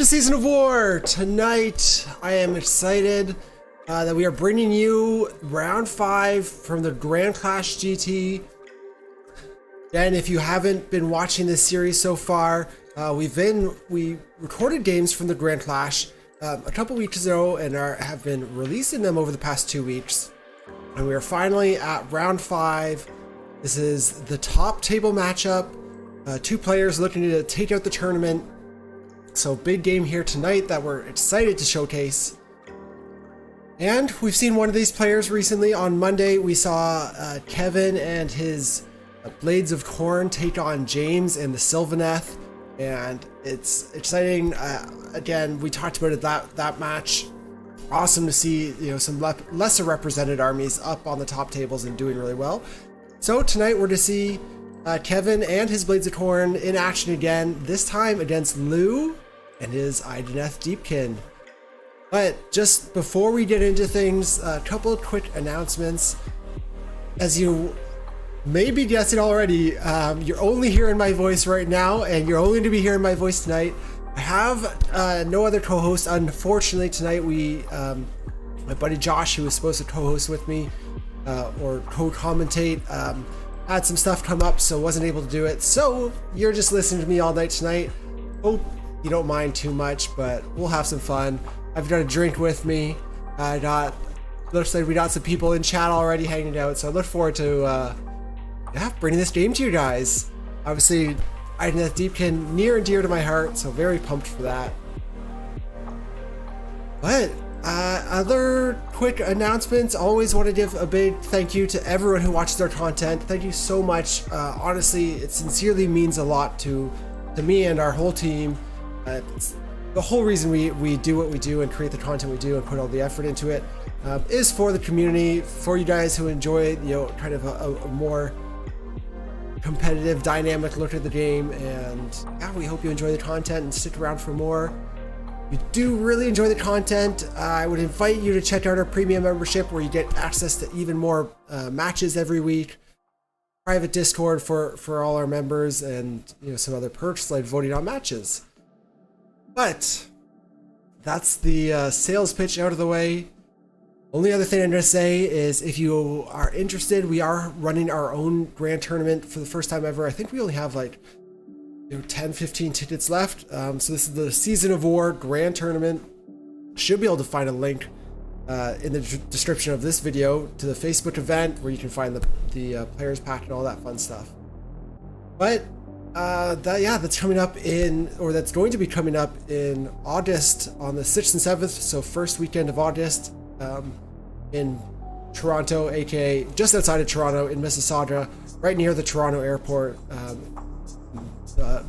to Season of War! Tonight, I am excited that we are bringing you Round 5 from the Grand Clash GT. And if you haven't been watching this series so far, we recorded games from the Grand Clash a couple weeks ago and have been releasing them over the past 2 weeks. And we are finally at Round 5. This is the top table matchup. Two players looking to take out the tournament. So big game here tonight that we're excited to showcase. And we've seen one of these players recently. On Monday, we saw Kevin and his Blades of Khorne take on James and the Sylvaneth. And it's exciting. Again, we talked about it that match. Awesome to see, some lesser represented armies up on the top tables and doing really well. So tonight we're to see Kevin and his Blades of Khorne in action again, this time against Lou and his Idoneth Deepkin. But just before we get into things, a couple of quick announcements. As you may be guessing already, you're only hearing my voice right now, and you're only going to be hearing my voice tonight. I have no other co-host. Unfortunately, tonight my buddy Josh, who was supposed to co-host with me or co-commentate, had some stuff come up, so wasn't able to do it. So you're just listening to me all night tonight. Hope you don't mind too much, but we'll have some fun. I've got a drink with me. Looks like we got some people in chat already hanging out, so I look forward to bringing this game to you guys. Obviously, Idoneth Deepkin near and dear to my heart, so very pumped for that. But other quick announcements. Always want to give a big thank you to everyone who watches our content. Thank you so much. Honestly, it sincerely means a lot to me and our whole team. It's the whole reason we do what we do and create the content we do and put all the effort into it is for the community, for you guys who enjoy kind of a more competitive, dynamic look at the game. And yeah, we hope you enjoy the content and stick around for more. If you do really enjoy the content, I would invite you to check out our premium membership, where you get access to even more matches every week, private Discord for all our members, and some other perks like voting on matches. But that's the sales pitch out of the way. Only other thing I'm going to say is, if you are interested, we are running our own grand tournament for the first time ever. I think we only have 10, 15 tickets left. So this is the Season of War Grand Tournament. Should be able to find a link in the description of this video to the Facebook event, where you can find the players pack and all that fun stuff. But that's coming up that's going to be coming up in August on the 6th and 7th. So first weekend of August in Toronto, aka just outside of Toronto in Mississauga, right near the Toronto airport.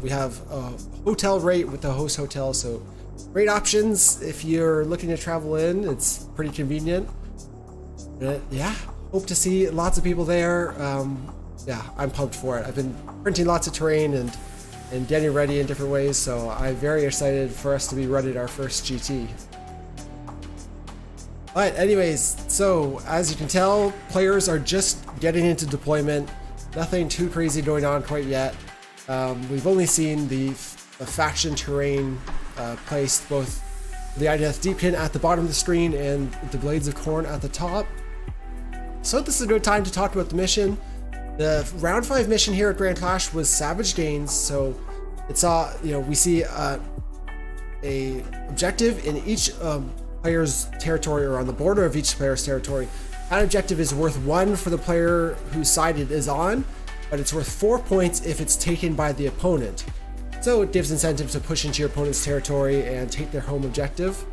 We have a hotel rate with the host hotel, so great options if you're looking to travel in. It's pretty convenient. Hope to see lots of people there. I'm pumped for it. I've been printing lots of terrain and getting ready in different ways, so I'm very excited for us to be running our first GT. But anyways, so as you can tell, players are just getting into deployment. Nothing too crazy going on quite yet. We've only seen the faction terrain placed, both the Idoneth Deepkin at the bottom of the screen and the Blades of Khorne at the top. So this is a good time to talk about the mission. The round 5 mission here at Grand Clash was Savage Gains. So it's we see a objective in each player's territory, or on the border of each player's territory. That objective is worth 1 for the player whose side it is on, but it's worth 4 points if it's taken by the opponent. So it gives incentive to push into your opponent's territory and take their home objective.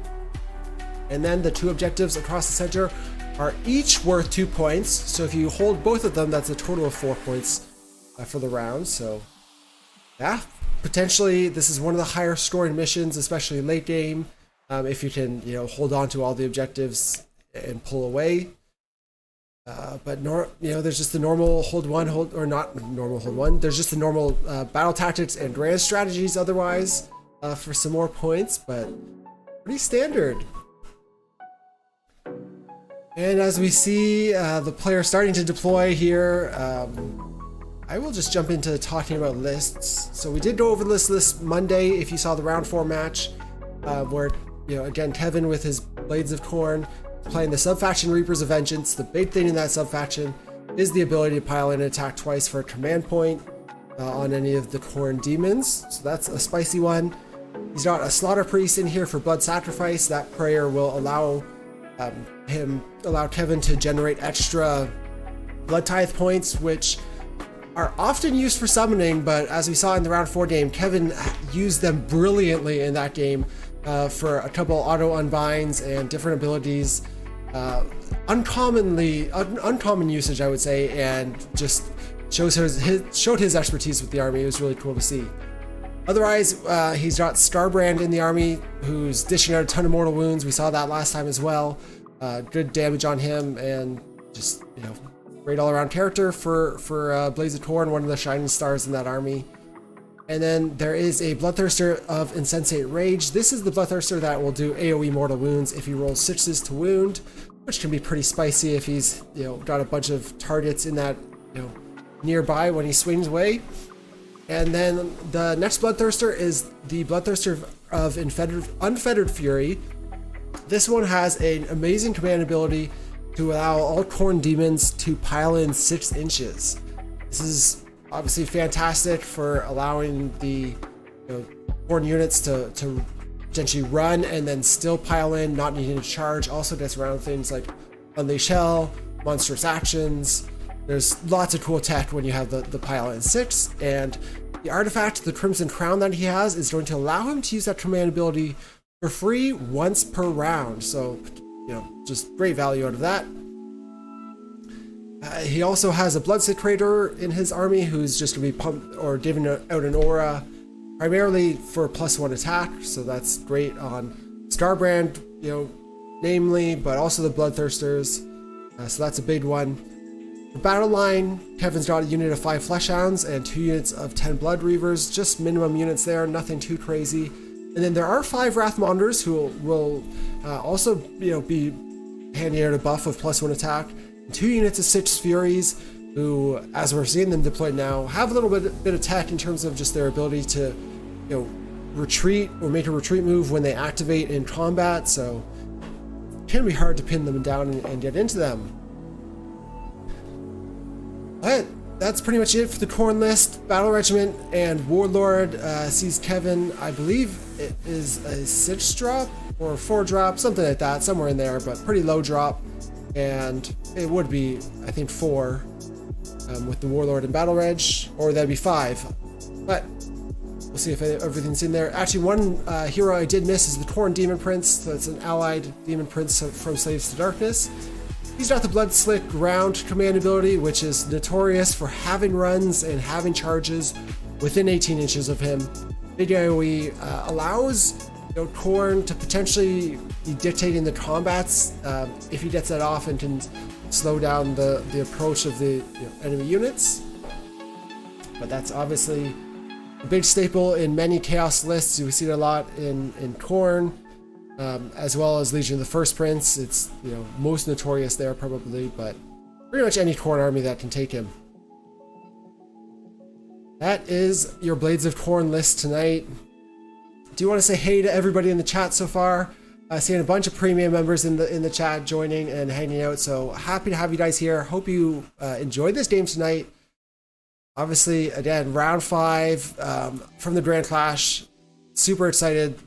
And then the 2 objectives across the center are each worth 2 points. So if you hold both of them, that's a total of 4 points for the round. So yeah, potentially this is one of the higher scoring missions, especially late game, if you can hold on to all the objectives and pull away. But there's just the normal hold one, or not normal hold one. There's just the normal battle tactics and grand strategies otherwise for some more points, but pretty standard. And as we see the player starting to deploy here, I will just jump into talking about lists. So we did go over this list Monday if you saw the round 4 match. where, again, Kevin with his Blades of Khorne playing the sub-faction Reapers of Vengeance. The big thing in that sub-faction is the ability to pile in and attack twice for a command point on any of the Khorne demons. So that's a spicy one. He's got a Slaughter Priest in here for Blood Sacrifice. That prayer will allow Kevin to generate extra Blood Tithe points, which are often used for summoning, but as we saw in the round 4 game, Kevin used them brilliantly in that game for a couple auto unbinds and different abilities. Uncommon usage, I would say, and just showed his expertise with the army. It was really cool to see. Otherwise, he's got Starbrand in the army, who's dishing out a ton of mortal wounds. We saw that last time as well. Good damage on him, and just, great all-around character for Blades of Khorne, one of the shining stars in that army. And then there is a Bloodthirster of Insensate Rage. This is the Bloodthirster that will do AoE mortal wounds if he rolls 6s to wound, which can be pretty spicy if he's got a bunch of targets in that nearby when he swings away. And then the next Bloodthirster is the Bloodthirster of Unfettered Fury. This one has an amazing command ability to allow all Khorne demons to pile in 6 inches. This is obviously fantastic for allowing the Khorne units to potentially run and then still pile in, not needing to charge. Also gets around things like Unleash Hell, Monstrous Actions. There's lots of cool tech when you have the pile in 6, and the artifact, the Crimson Crown that he has, is going to allow him to use that command ability for free once per round. So, just great value out of that. He also has a Blood Secretor in his army, who's just going to be pumped or giving out an aura primarily for +1 attack. So that's great on Starbrand, namely, but also the Bloodthirsters. So that's a big one. For battle line, Kevin's got a unit of 5 Fleshhounds and 2 units of 10 Blood Reavers, just minimum units there, nothing too crazy. And then there are 5 Wrathmongers who will also be handing out a buff of +1 attack, and 2 units of 6 Furies, who, as we're seeing them deployed now, have a little bit of tech in terms of just their ability to retreat or make a retreat move when they activate in combat, so it can be hard to pin them down and get into them. But that's pretty much it for the Khorne list. Battle Regiment and Warlord sees Kevin, I believe it is a 6 drop or 4 drop, something like that, somewhere in there, but pretty low drop. And it would be, I think, 4 with the Warlord and Battle Reg, or that'd be 5. But we'll see if everything's in there. Actually, one hero I did miss is the Khorne Demon Prince. So it's an allied Demon Prince from Slaves to Darkness. He's got the Blood Slick Ground command ability, which is notorious for having runs and having charges within 18 inches of him. Big AoE allows Khorne to potentially be dictating the combats if he gets that off and can slow down the approach of the enemy units. But that's obviously a big staple in many Chaos lists. We see it a lot in Khorne. As well as Legion of the First Prince. It's most notorious there probably, but pretty much any Khorne army that can take him. That is your Blades of Khorne list tonight. Do you want to say hey to everybody in the chat so far? Seeing a bunch of premium members in the chat joining and hanging out, so happy to have you guys here. Hope you enjoyed this game tonight. Obviously, again, round 5 from the Grand Clash. Super excited,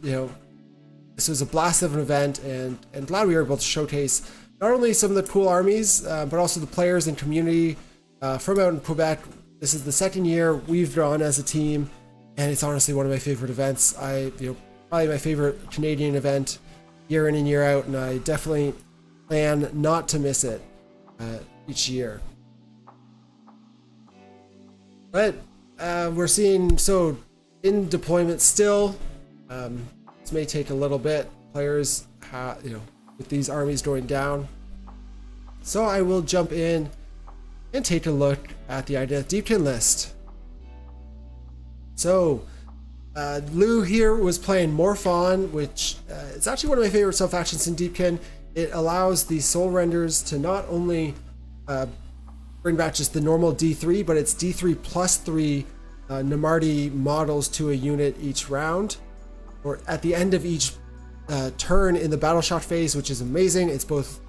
This was a blast of an event, and glad we were able to showcase not only some of the cool armies, but also the players and community from out in Quebec. This is the 2nd year we've gone as a team, and it's honestly one of my favorite events. Probably my favorite Canadian event year in and year out, and I definitely plan not to miss it each year. But we're seeing, so in deployment still, this may take a little bit, players with these armies going down. So I will jump in and take a look at the Idoneth Deepkin list. So Lou here was playing Morphon, which is actually one of my favorite sub-factions in Deepkin. It allows the Soul Renders to not only bring back just the normal D3, but it's D3 plus 3 Namarti models to a unit each round, or at the end of each turn in the battle shock phase, which is amazing. It's both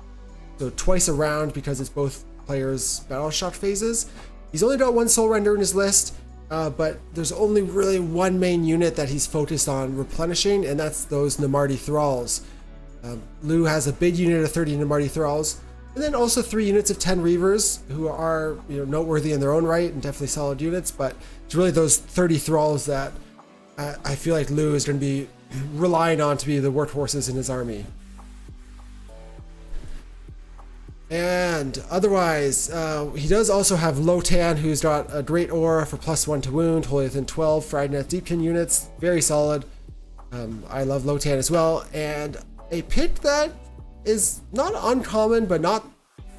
so twice around because it's both players' battle shock phases. He's only got one soul render in his list, but there's only really one main unit that he's focused on replenishing, and that's those Namarti Thralls. Lou has a big unit of 30 Namarti Thralls, and then also 3 units of 10 Reavers, who are noteworthy in their own right and definitely solid units, but it's really those 30 Thralls that I feel like Lou is going to be relying on to be the workhorses in his army. And otherwise, he does also have Lotan, who's got a great aura for +1 to wound, holy within 12 for Idoneth Deepkin units. Very solid. I love Lotan as well. And a pick that is not uncommon, but not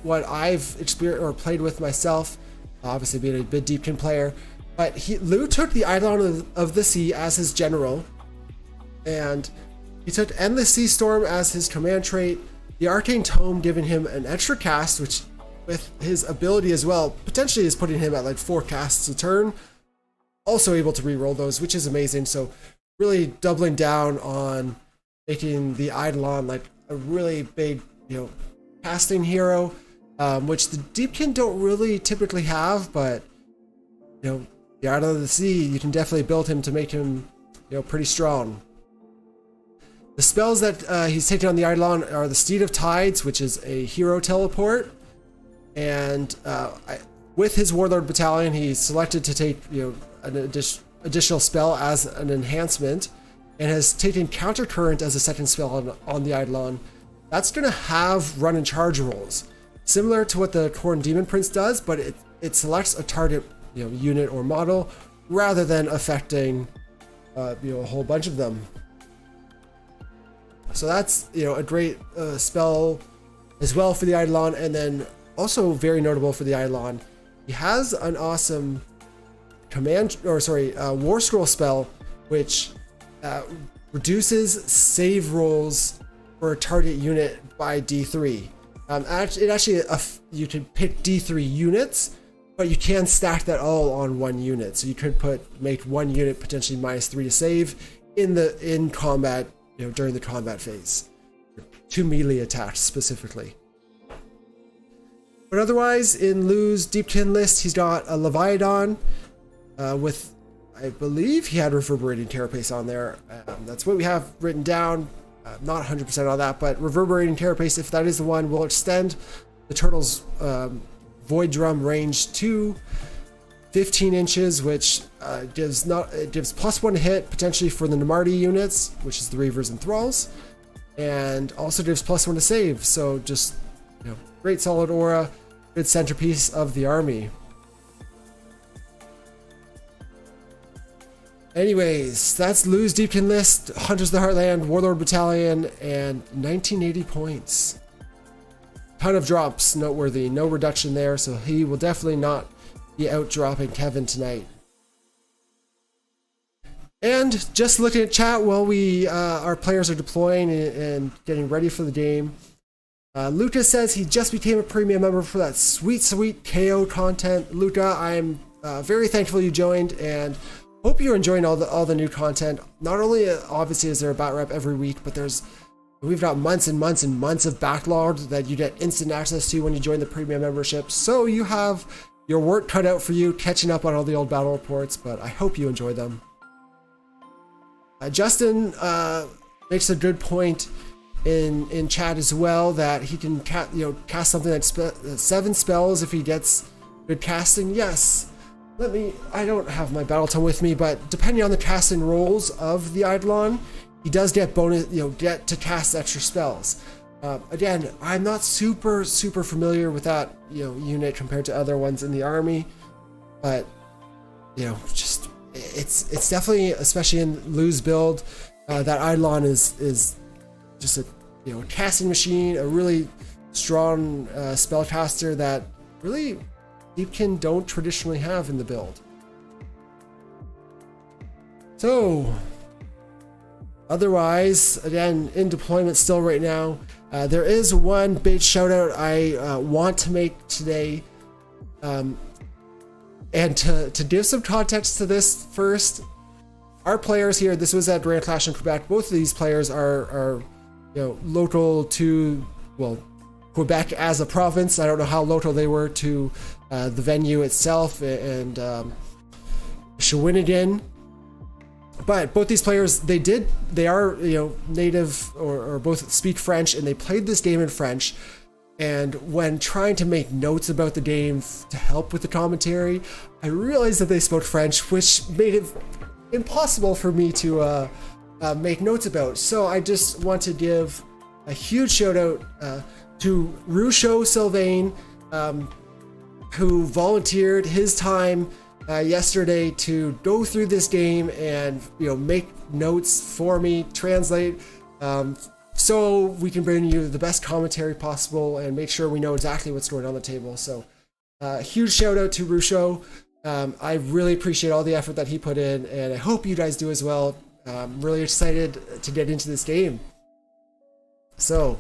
what I've experienced or played with myself, obviously being a big Deepkin player. But Lou took the Eidolon of the Sea as his general, and he took Endless Sea Storm as his command trait. The Arcane Tome giving him an extra cast, which with his ability as well, potentially is putting him at like 4 casts a turn. Also able to reroll those, which is amazing. So really doubling down on making the Eidolon like a really big, casting hero, which the Deepkin don't really typically have, but the Eidolon of the Sea, you can definitely build him to make him, pretty strong. The spells that he's taking on the Eidolon are the Steed of Tides, which is a hero teleport, and with his Warlord Battalion, he selected to take an additional spell as an enhancement, and has taken Counter Current as a second spell on the Eidolon. That's going to have run and charge rolls, similar to what the Khorne Demon Prince does, but it selects a target unit or model rather than affecting a whole bunch of them. So that's a great spell as well for the Eidolon, and then also very notable for the Eidolon, he has an awesome War Scroll spell, which reduces save rolls for a target unit by D3. You can pick D3 units, but you can stack that all on one unit. So you could make one unit potentially -3 to save in combat. During the combat phase, 2 melee attacks specifically. But otherwise, in Lou's Deepkin list, he's got a Leviathan with, I believe he had Reverberating Carapace on there. That's what we have written down. Not 100% on that, but Reverberating Carapace, if that is the one, will extend the turtle's Void Drum range to 15 inches, which gives +1 to hit potentially for the Namarti units, which is the Reavers and Thralls, and also gives +1 to save. So just great solid aura, good centerpiece of the army. Anyways, that's Lou's Deepkin list, Hunters of the Heartland, Warlord Battalion, and 1980 points. Ton of drops, noteworthy, no reduction there, so he will definitely not be out dropping Kevin tonight. And just looking at chat while our players are deploying and getting ready for the game, Luca says he just became a premium member for that sweet KO content. Luca, I'm very thankful you joined, and hope you're enjoying all the new content. Not only obviously is there a bat rep every week, but we've got months and months and months of backlog that you get instant access to when you join the premium membership. So you have your work cut out for you catching up on all the old battle reports, but I hope you enjoy them. Justin makes a good point in chat as well, that he can cast something that's 7 spells if he gets good casting. Yes, I don't have my battle tome with me, but depending on the casting rolls of the Eidolon, he does get bonus, get to cast extra spells. Again, I'm not super familiar with that unit compared to other ones in the army, but just it's definitely, especially in Lou's build, that Eidolon is just a casting machine, a really strong spellcaster that really Deepkin don't traditionally have in the build. So otherwise, again, in deployment still right now. There is one big shout out I want to make today. And to give some context to this first, our players here, this was at Grand Clash in Quebec. Both of these players are local to, well, Quebec as a province. I don't know how local they were to the venue itself and Shawinigan. But both these players, they are native or both speak French, and they played this game in French. And when trying to make notes about the game to help with the commentary, I realized that they spoke French, which made it impossible for me to make notes about. So I just want to give a huge shout out to Rousseau Sylvain, who volunteered his time yesterday to go through this game and make notes for me, translate, so we can bring you the best commentary possible and make sure we know exactly what's going on the table. So huge shout out to Rousseau. I really appreciate all the effort that he put in, and I hope you guys do as well. I'm really excited to get into this game. So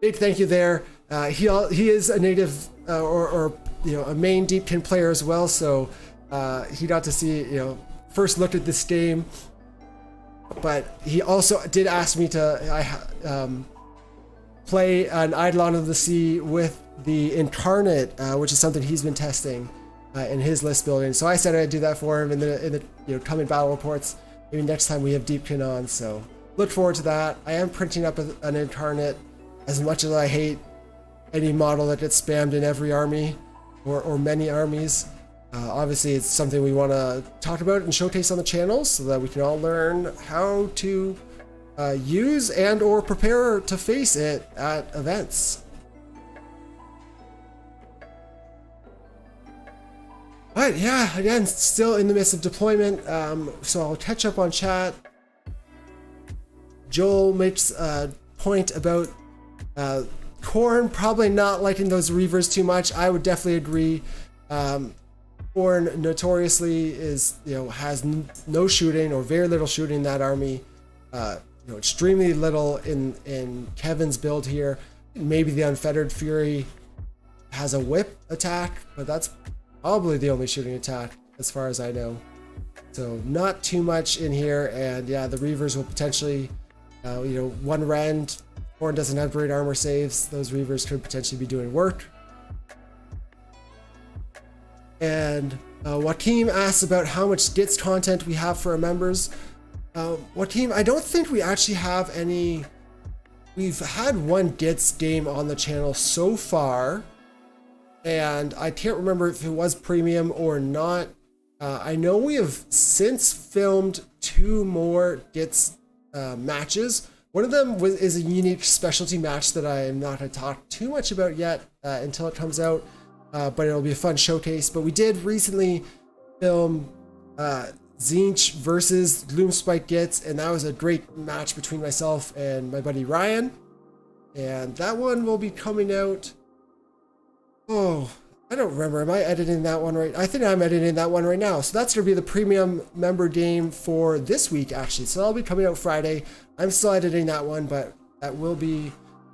big thank you there. He is a native or a main Deepkin player as well, so he got to see first looked at this game. But he also did ask me to play an Eidolon of the Sea with the Incarnate, which is something he's been testing in his list building. So I said I'd do that for him in the coming battle reports. Maybe next time we have Deepkin on. So look forward to that. I am printing up an Incarnate, as much as I hate any model that gets spammed in every army or many armies. Obviously, it's something we want to talk about and showcase on the channel so that we can all learn how to use and or prepare to face it at events. But yeah, again, still in the midst of deployment, so I'll catch up on chat. Joel makes a point about Khorne probably not liking those Reavers too much. I would definitely agree. Khorne notoriously has no shooting or very little shooting in that army. Extremely little in Kevin's build here. Maybe the Unfettered Fury has a whip attack, but that's probably the only shooting attack as far as I know. So not too much in here, and yeah, the Reavers will potentially, one rend. Khorne doesn't have great armor saves. Those Reavers could potentially be doing work. And Joaquim asks about how much Gits content we have for our members. Joaquim, I don't think we actually have any. We've had one Gits game on the channel so far, and I can't remember if it was premium or not. I know we have since filmed 2 more Gits matches. One of them is a unique specialty match that I am not going to talk too much about yet until it comes out. But it'll be a fun showcase. But we did recently film Zinch versus Gloomspike Gits, and that was a great match between myself and my buddy Ryan. And that one will be coming out. Oh, I don't remember. Am I editing that one right? I think I'm editing that one right now. So that's going to be the premium member game for this week, actually. So that'll be coming out Friday. I'm still editing that one, but that will be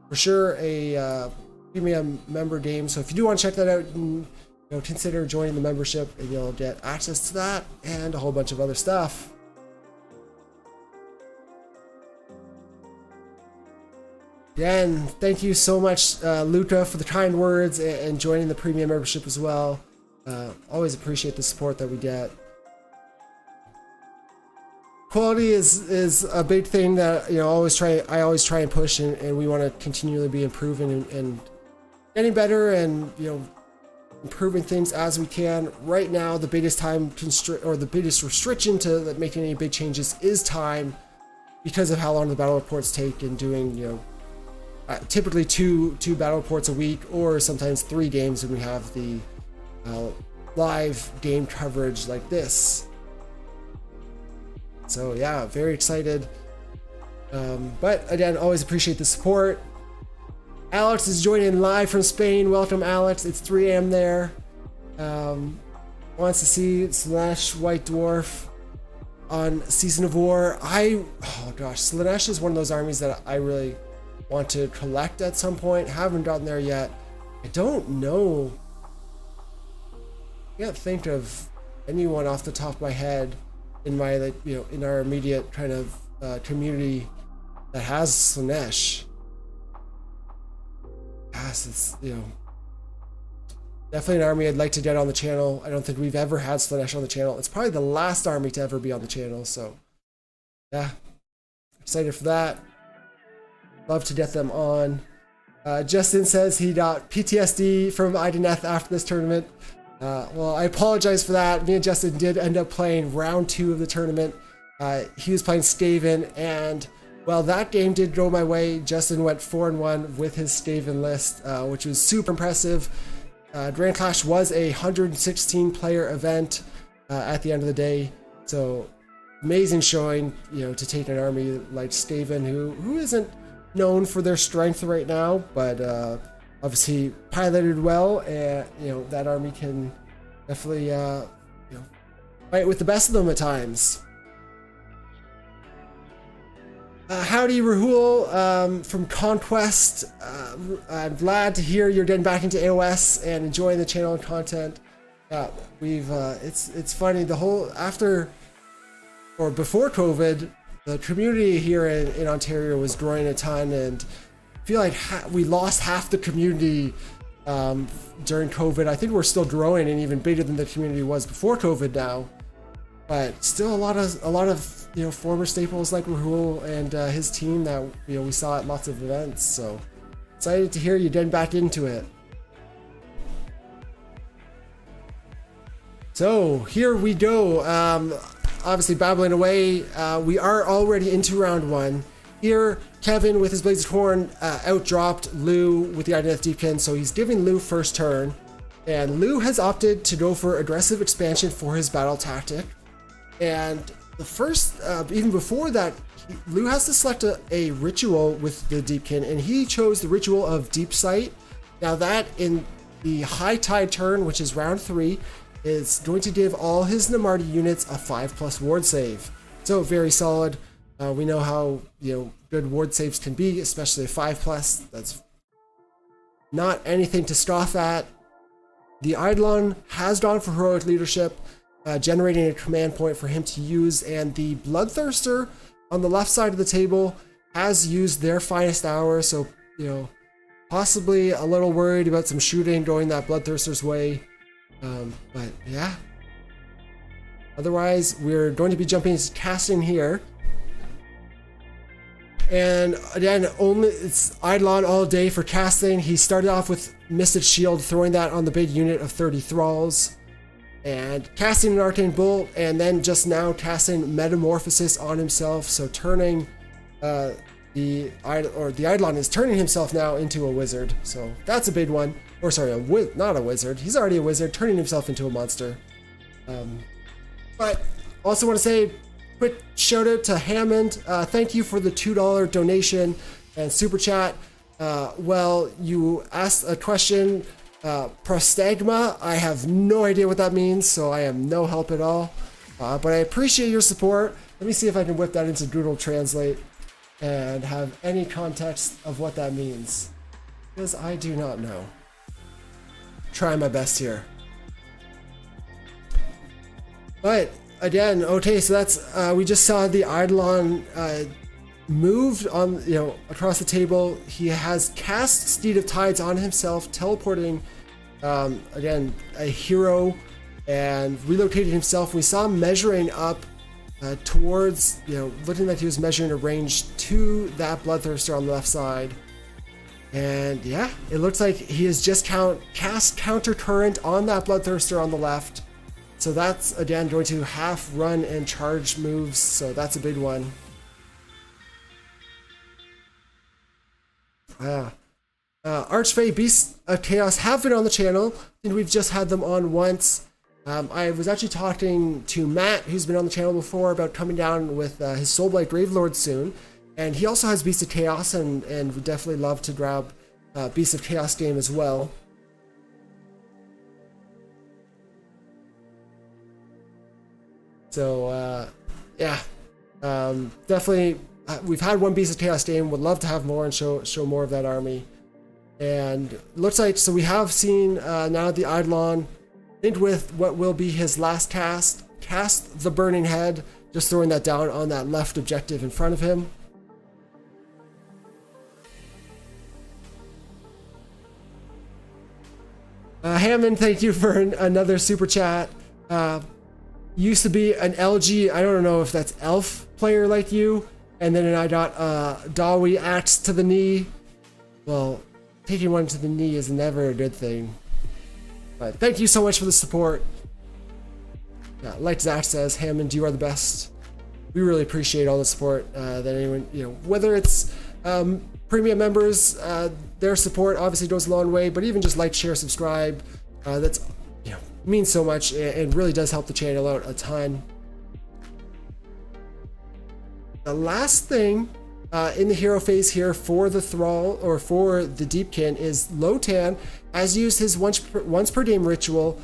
for sure a premium member game. So if you do want to check that out, and consider joining the membership, and you'll get access to that and a whole bunch of other stuff. Again, thank you so much, Luca, for the kind words and joining the premium membership as well. Always appreciate the support that we get. Quality is a big thing that I always try and push, and we want to continually be improving and getting better, and improving things as we can. Right now, the biggest the biggest restriction to making any big changes is time, because of how long the battle reports take, and doing typically two battle reports a week, or sometimes 3 games when we have the live game coverage like this. So yeah, very excited. But again, always appreciate the support. Alex is joining live from Spain. Welcome, Alex. It's 3 a.m. there. Wants to see Slaanesh White Dwarf on Season of War. Slaanesh is one of those armies that I really want to collect at some point. Haven't gotten there yet. I don't know. I can't think of anyone off the top of my head in my, like, you know, in our immediate kind of community that has Slaanesh. Yes, it's, you know, definitely an army I'd like to get on the channel. I don't think we've ever had Slaanesh on the channel. It's probably the last army to ever be on the channel, so yeah, excited for that. Love to get them on. Justin says he got PTSD from Idoneth after this tournament. Well, I apologize for that. Me and Justin did end up playing round 2 of the tournament. He was playing Skaven, and well, that game did go my way. Justin went 4-1 with his Skaven list, which was super impressive. Grand Clash was a 116 player event at the end of the day, so amazing showing, you know, to take an army like Skaven, who isn't known for their strength right now, but obviously piloted well, and you know, that army can definitely you know, fight with the best of them at times. Howdy Rahul from Conquest. I'm glad to hear you're getting back into AOS and enjoying the channel and content. We've it's funny, the whole after or before COVID, the community here in Ontario was growing a ton, and I feel like we lost half the community during COVID. I think we're still growing and even bigger than the community was before COVID now, but still a lot of you know, former staples like Rahul and his team that, you know, we saw at lots of events. So excited to hear you getting back into it. So here we go. Obviously babbling away. We are already into round 1. Here, Kevin with his Blades of Khorne outdropped Lou with the Idoneth Deepkin, so he's giving Lou first turn. And Lou has opted to go for aggressive expansion for his battle tactic. And the first, even before that, Lou has to select a ritual with the Deepkin, and he chose the ritual of Deep Sight. Now that in the High Tide turn, which is round 3, is going to give all his Namarti units a 5+ ward save. So very solid. We know how, you know, good ward saves can be, especially a 5+. That's not anything to scoff at. The Eidolon has gone for heroic leadership, generating a command point for him to use, and the Bloodthirster on the left side of the table has used their finest hour, so, you know, possibly a little worried about some shooting going that Bloodthirster's way. But yeah, otherwise we're going to be jumping into casting here, and again, only it's Eidolon all day for casting. He started off with Misted Shield, throwing that on the big unit of 30 Thralls, and casting an Arcane Bolt, and then just now casting Metamorphosis on himself, so turning the Eidolon is turning himself now into a wizard, so that's a big one. Or sorry, not a wizard. He's already a wizard, turning himself into a monster. But also want to say, quick shout out to Hammond. Thank you for the $2 donation and super chat. Well, you asked a question, prostagma. I have no idea what that means, so I am no help at all. But I appreciate your support. Let me see if I can whip that into Google Translate and have any context of what that means, because I do not know. Try my best here. But again, okay, so that's we just saw the Eidolon moved on, you know, across the table. He has cast Steed of Tides on himself, teleporting again a hero, and relocated himself. We saw him measuring up towards, you know, looking like he was measuring a range to that Bloodthirster on the left side. And yeah, it looks like he has just cast Counter Current on that Bloodthirster on the left. So that's, again, going to half run and charge moves, so that's a big one. Archfey Beasts of Chaos have been on the channel, and we've just had them on once. I was actually talking to Matt, who's been on the channel before, about coming down with his Soulblight Gravelord soon. And he also has Beast of Chaos, and would definitely love to grab Beast of Chaos game as well. So yeah, definitely we've had one Beast of Chaos game. Would love to have more and show more of that army. And looks like, so we have seen now the Eidolon, I think with what will be his last cast, cast the Burning Head, just throwing that down on that left objective in front of him. Hammond, thank you for another super chat. Used to be an LG, I don't know if that's elf player like you, and then I got Dawi axe to the knee. Well, taking one to the knee is never a good thing. But thank you so much for the support. Yeah, like Zach says, Hammond, you are the best. We really appreciate all the support that anyone, whether it's premium members, their support obviously goes a long way, but even just like, share, subscribe, that's means so much and really does help the channel out a ton. The last thing in the hero phase here for the Thrall or for the Deepkin is Lotan has used his once per game ritual,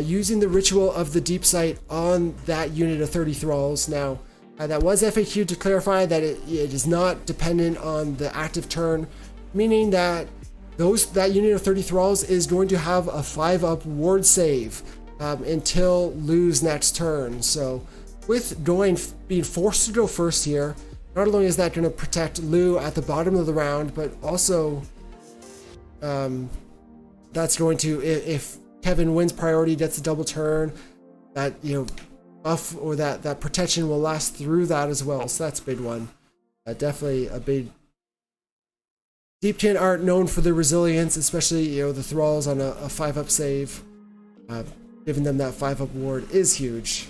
using the ritual of the Deep Sight on that unit of 30 Thralls. Now, that was FAQ to clarify that it is not dependent on the active turn, meaning that that unit of 30 Thralls is going to have a 5-up ward save until Lu's next turn. So with being forced to go first here, not only is that going to protect Lu at the bottom of the round, but also that's going to, if Kevin wins priority, gets a double turn, that buff or that protection will last through that as well. So that's a big one. Definitely a big. Deepkin aren't known for their resilience, especially the Thralls on a 5-up save. Giving them that 5-up ward is huge.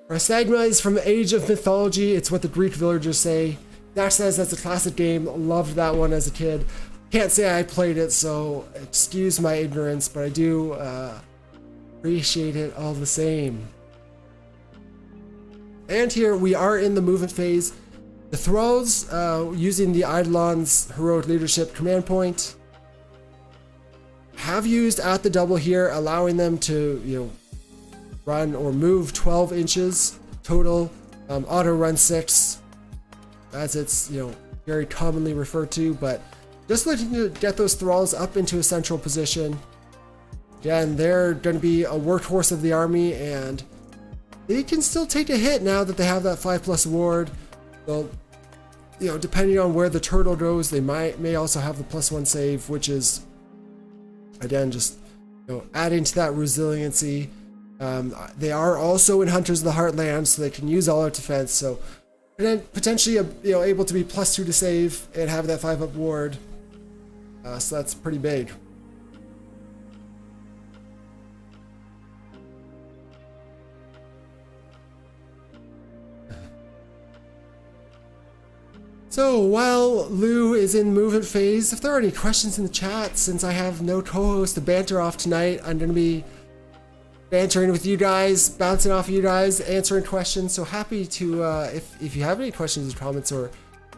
Rastagma is from Age of Mythology. It's what the Greek villagers say. Zach says that's a classic game. Loved that one as a kid. Can't say I played it, so excuse my ignorance, but I do appreciate it all the same. And here we are in the movement phase. The Thralls, using the Eidolon's heroic leadership command point, have used at the double here, allowing them to run or move 12 inches total. Auto run 6, as it's very commonly referred to, but just looking to get those Thralls up into a central position. Again, they're going to be a workhorse of the army, and they can still take a hit now that they have that 5+ ward. Well, depending on where the turtle goes, they may also have the +1 save, which is again just adding to that resiliency. They are also in Hunters of the Heartland, so they can use all out defense. So potentially able to be +2 to save and have that 5-up ward. So that's pretty big. So while Lu is in movement phase, if there are any questions in the chat, since I have no co-host to banter off tonight, I'm going to be bantering with you guys, bouncing off of you guys, answering questions. So happy to, if you have any questions or comments or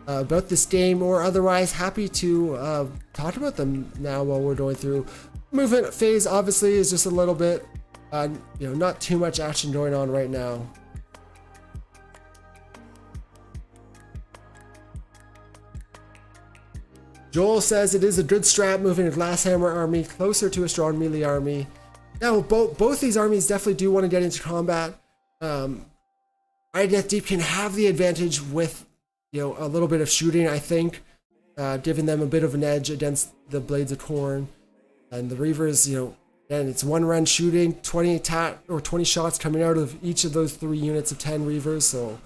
about this game or otherwise, happy to talk about them now while we're going through. Movement phase obviously is just a little bit, not too much action going on right now. Joel says it is a good strat moving a Glasshammer army closer to a strong melee army. Now, both these armies definitely do want to get into combat. Idoneth Deepkin have the advantage with, a little bit of shooting, I think, giving them a bit of an edge against the Blades of Khorne. And the Reavers, and it's 1-run shooting, 20 attack or 20 shots coming out of each of those 3 units of 10 Reavers. So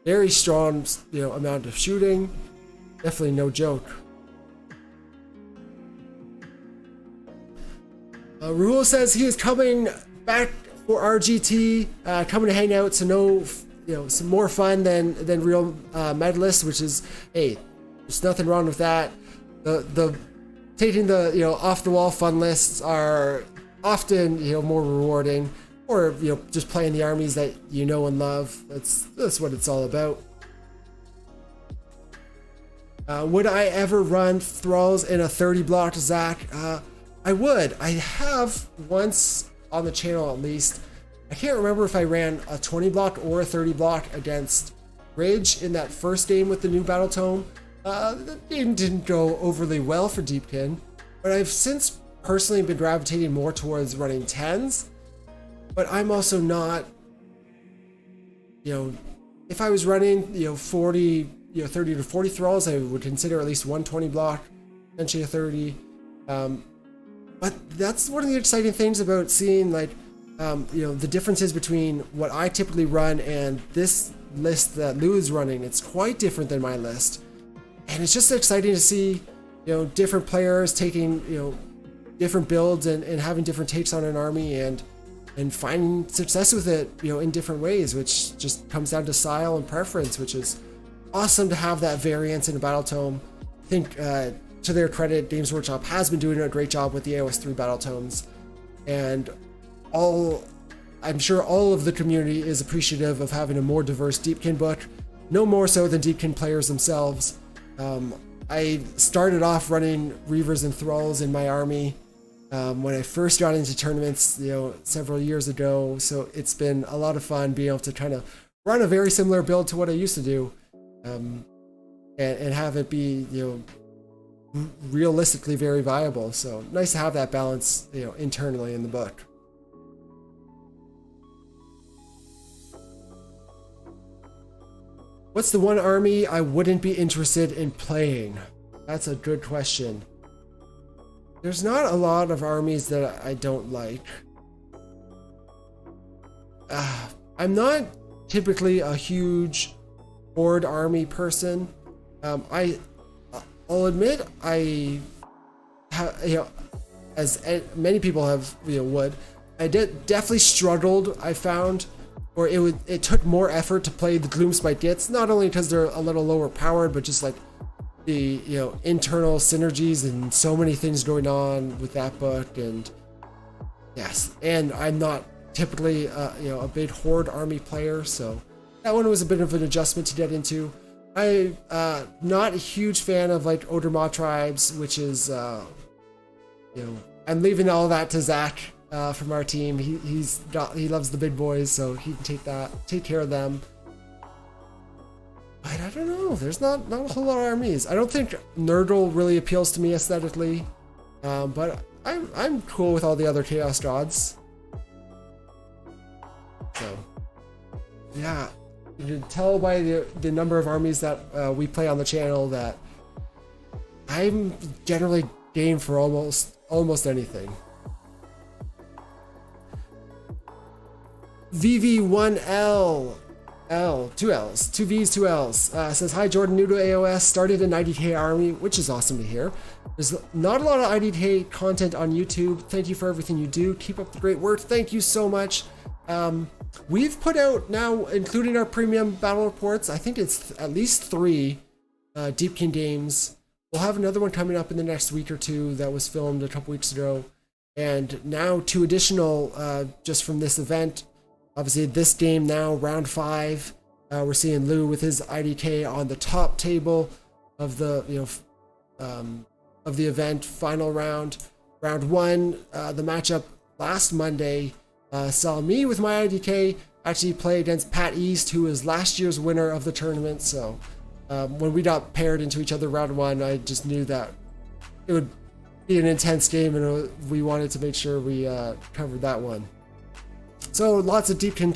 very strong, amount of shooting. Definitely no joke. Ruel says he is coming back for RGT, coming to hang out, so some more fun than real medalists, which is, hey, there's nothing wrong with that. The taking the off the wall fun lists are often more rewarding, or just playing the armies that and love. That's what it's all about. Would I ever run Thralls in a 30 block, Zach? I would. I have once on the channel at least. I can't remember if I ran a 20 block or a 30 block against Ridge in that first game with the new Battle Tome. The game didn't go overly well for Deepkin, but I've since personally been gravitating more towards running 10s, but I'm also not, if I was running, 40, 30 to 40 thralls, I would consider at least 120 block, potentially a 30. But that's one of the exciting things about seeing the differences between what I typically run and this list that Lou is running. It's quite different than my list. And it's just exciting to see, different players taking, different builds and having different takes on an army and finding success with it, in different ways, which just comes down to style and preference, which is awesome to have that variance in a battle tome. I think, to their credit, Games Workshop has been doing a great job with the AOS 3 battle tomes, and I'm sure all of the community is appreciative of having a more diverse Deepkin book, no more so than Deepkin players themselves. I started off running Reavers and Thralls in my army when I first got into tournaments, several years ago, so it's been a lot of fun being able to kind of run a very similar build to what I used to do, and have it be, realistically very viable. So nice to have that balance, internally in the book. What's the one army I wouldn't be interested in playing? That's a good question. There's not a lot of armies that I don't like. I'm not typically a huge horde army person. I'll admit as many people have, would. I definitely struggled. I found, or it took more effort to play the Gloomspite Gits, not only because they're a little lower powered, but just like the internal synergies and so many things going on with that book. And yes, and I'm not typically a big horde army player, so that one was a bit of an adjustment to get into. I'm not a huge fan of like Odermaw tribes, which is I'm leaving all that to Zach from our team. He loves the big boys, so he can take care of them. But I don't know. There's not a whole lot of armies. I don't think Nurgle really appeals to me aesthetically, but I'm cool with all the other Chaos Gods. So yeah. You can tell by the number of armies that we play on the channel that I'm generally game for almost anything. VV1L, two L's, two V's, two L's, says, hi Jordan, new to AOS, started an IDK army, which is awesome to hear. There's not a lot of IDK content on YouTube. Thank you for everything you do. Keep up the great work. Thank you so much. We've put out now, including our premium battle reports, I think it's at least 3 Deepkin games. We'll have another one coming up in the next week or two that was filmed a couple weeks ago. And now 2 additional just from this event. Obviously this game now, round 5, we're seeing Lou with his IDK on the top table of the of the event, final round. Round 1, the matchup last Monday, saw me with my IDK actually play against Pat East, who was last year's winner of the tournament. So when we got paired into each other round 1, I just knew that it would be an intense game, and we wanted to make sure we covered that one. So lots of Deepkin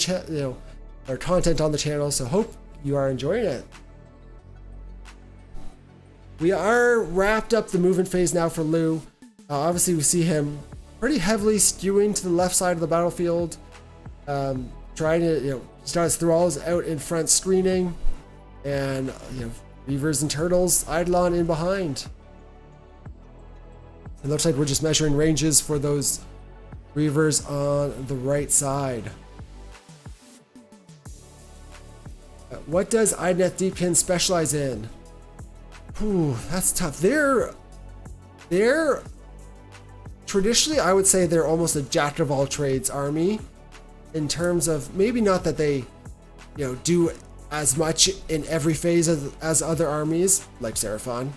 content on the channel, so hope you are enjoying it. We are wrapped up the movement phase now for Lou. Obviously we see him pretty heavily skewing to the left side of the battlefield, trying to start his thralls out in front screening, and Reavers and Turtles Eidolon in behind. It looks like we're just measuring ranges for those Reavers on the right side. What does Idoneth Deepkin specialize in? Ooh, that's tough. They're traditionally, I would say they're almost a jack of all trades army, in terms of maybe not that they do as much in every phase as other armies, like Seraphon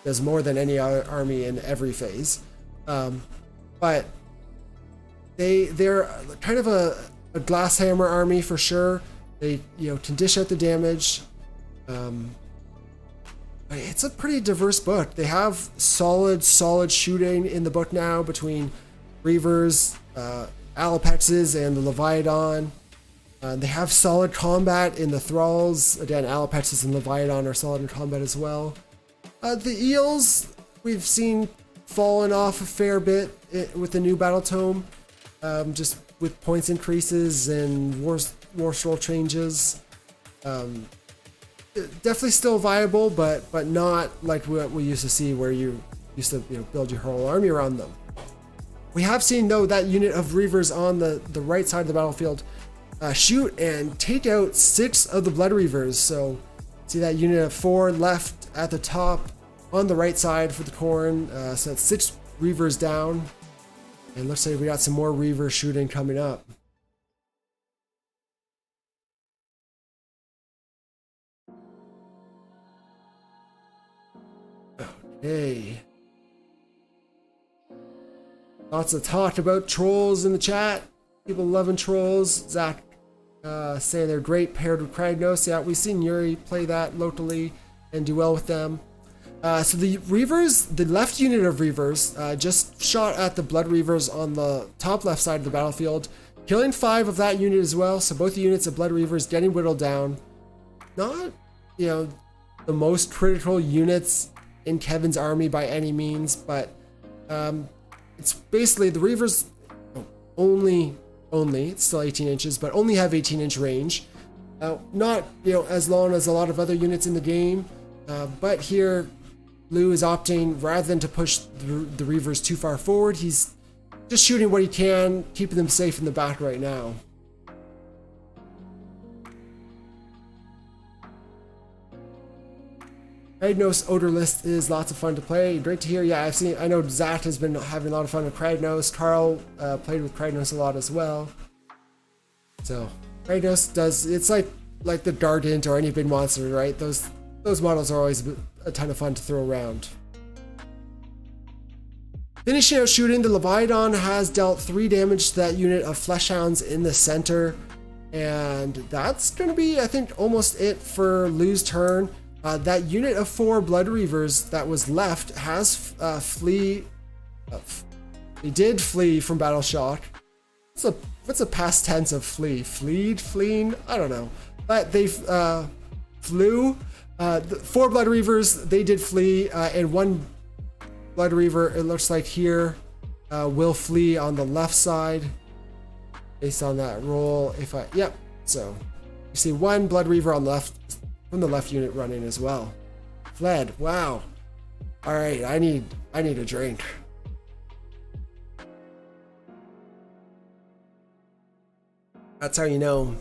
does more than any other army in every phase, but they're kind of a glass hammer army for sure. They can dish out the damage, it's a pretty diverse book. They have solid shooting in the book now between Reavers, Alapexes, and the Leviathan. They have solid combat in the Thralls. Again, Alapexes and Leviathan are solid in combat as well. The Eels, we've seen fallen off a fair bit with the new Battle Tome, just with points increases and war scroll changes. Definitely still viable, but not like what we used to see, where you used to build your whole army around them. We have seen though that unit of Reavers on the right side of the battlefield shoot and take out 6 of the Blood Reavers. So see that unit of 4 left at the top on the right side for the Khorne. So that's 6 Reavers down, and looks like we got some more Reaver shooting coming up. Okay. Lots of talk about trolls in the chat. People loving trolls. Zach saying they're great paired with Kragnos. Yeah, we've seen Yuri play that locally and do well with them. So the Reavers, the left unit of Reavers, just shot at the Blood Reavers on the top left side of the battlefield, killing 5 of that unit as well. So both the units of Blood Reavers getting whittled down. Not, the most critical units in Kevin's army by any means, but it's basically the Reavers only, it's still 18 inches, but only have 18-inch range. Not, as long as a lot of other units in the game, but here Lou is opting, rather than to push the Reavers too far forward, he's just shooting what he can, keeping them safe in the back right now. Kragnos Odorless is lots of fun to play. Great to hear. Yeah, I know Zach has been having a lot of fun with Kragnos. Carl played with Kragnos a lot as well. So Kragnos it's like the Dardent or any big monster, right? Those models are always a ton of fun to throw around. Finishing out shooting, the Leviathan has dealt 3 damage to that unit of Fleshhounds in the center, and that's going to be, I think, almost it for Lou's turn. That unit of 4 Blood Reavers that was left has they did flee from Battle Shock. What's a past tense of flee? Fleeing? I don't know. But they flew. The 4 Blood Reavers, they did flee, and 1 Blood Reaver, it looks like here, will flee on the left side based on that roll. Yep. So you see 1 Blood Reaver on the left, from the left unit running as well. Fled. Wow. All right, I need a drink. That's how you know.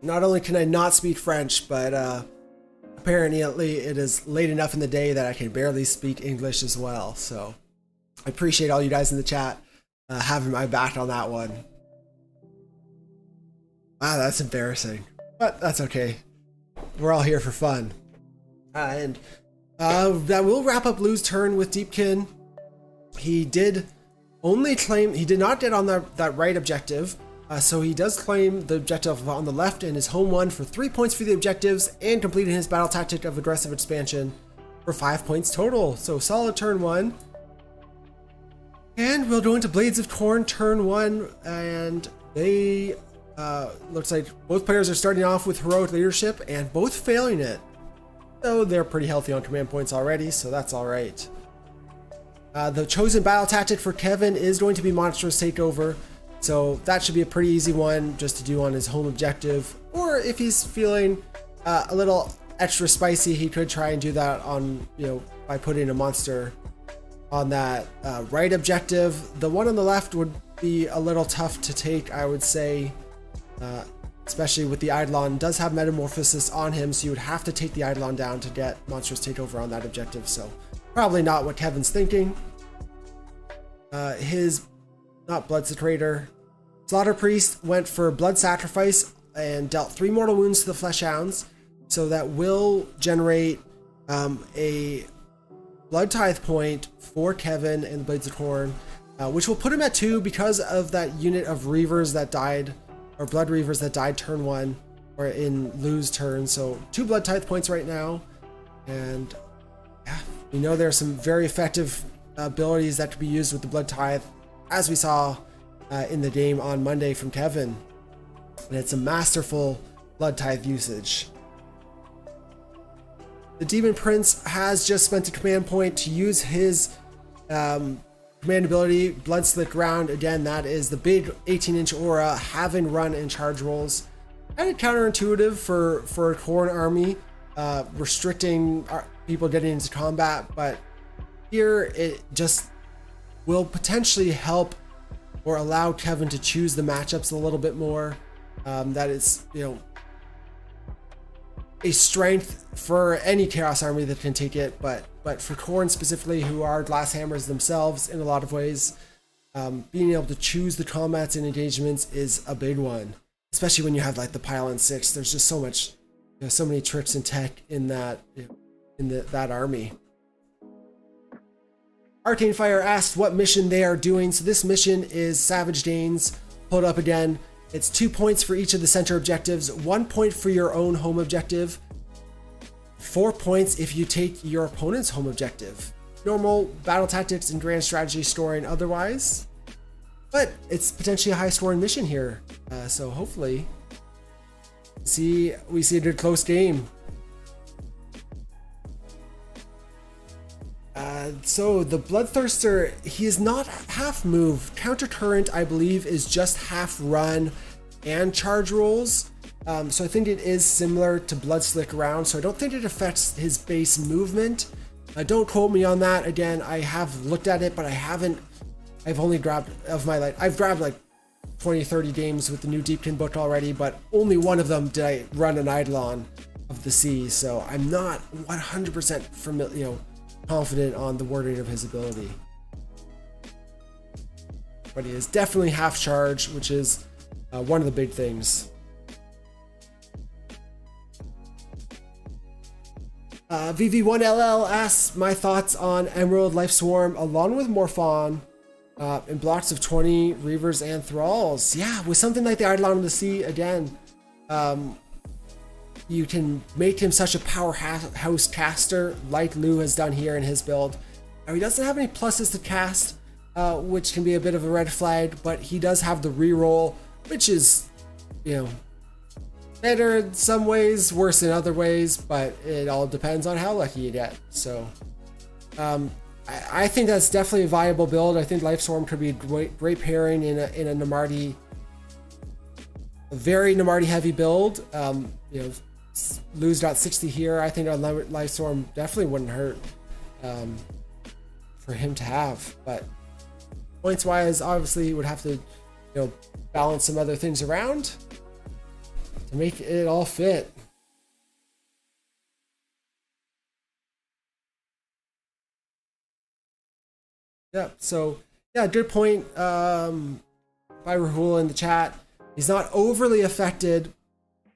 Not only can I not speak French, but apparently it is late enough in the day that I can barely speak English as well. So I appreciate all you guys in the chat having my back on that one. Wow, that's embarrassing, but that's okay. We're all here for fun. And that will wrap up Lou's turn with Deepkin. He did not get on that right objective. So he does claim the objective on the left and his home one for 3 points for the objectives, and completed his battle tactic of aggressive expansion for 5 points total. So solid turn 1. And we'll go into Blades of Khorne turn 1, and they looks like both players are starting off with heroic leadership and both failing it. So they're pretty healthy on command points already, so that's all right. The chosen battle tactic for Kevin is going to be Monstrous Takeover. So that should be a pretty easy one just to do on his home objective. Or if he's feeling a little extra spicy, he could try and do that on, by putting a monster on that right objective. The one on the left would be a little tough to take, I would say, especially with the Eidolon does have Metamorphosis on him, so you would have to take the Eidolon down to get Monstrous Takeover on that objective. So probably not what Kevin's thinking. Not Blood Secretor. Slaughter Priest went for Blood Sacrifice and dealt 3 mortal wounds to the Fleshhounds. So that will generate a Blood Tithe point for Kevin and the Blades of Khorne, which will put him at 2 because of that unit of Reavers that died, or Blood Reavers that died turn 1, or in Lou's turn. So 2 Blood Tithe points right now. And We know there are some very effective abilities that could be used with the Blood Tithe, as we saw in the game on Monday from Kevin. And it's a masterful Blood Tithe usage. The Demon Prince has just spent a command point to use his command ability, Blood Slick Round. Again, that is the big 18-inch aura, having run and charge rolls. Kind of counterintuitive for a Khorne army, restricting people getting into combat, but here it just will potentially help or allow Kevin to choose the matchups a little bit more. That is, a strength for any Chaos army that can take it, but for Khorne specifically, who are glass hammers themselves in a lot of ways, being able to choose the combats and engagements is a big one, especially when you have like the Pylon 6. There's just so much, so many tricks and tech in that that army. Arcane Fire asked what mission they are doing. So this mission is Savage Danes. Pulled up again. It's 2 points for each of the center objectives, 1 point for your own home objective, 4 points if you take your opponent's home objective. Normal battle tactics and grand strategy scoring otherwise, but it's potentially a high scoring mission here. So hopefully we see a good close game. So the Bloodthirster, he is not half move. Countercurrent, I believe, is just half run and charge rolls. So I think it is similar to Blood Slick Round. So I don't think it affects his base movement. Don't quote me on that. Again, I have looked at it, but I've only grabbed I've grabbed like 20, 30 games with the new Deepkin book already, but only one of them did I run an Eidolon of the Sea. So I'm not 100% familiar, confident on the wording of his ability, but he is definitely half charge, which is one of the big things. VV1LL asks my thoughts on Emerald Life Swarm along with Morphon in blocks of 20 Reavers and Thralls. Yeah, with something like the Eidolon of the Sea, again, you can make him such a powerhouse caster like Lou has done here in his build. Now, he doesn't have any pluses to cast, which can be a bit of a red flag, but he does have the reroll, which is, better in some ways, worse in other ways, but it all depends on how lucky you get. So I think that's definitely a viable build. I think Life Swarm could be a great pairing in a Namarti, a very Namarti heavy build. Lou's got 60 here. I think a Life Swarm definitely wouldn't hurt for him to have, but points wise, obviously would have to balance some other things around to make it all fit. Yeah, so yeah, good point by Rahul in the chat. He's not overly affected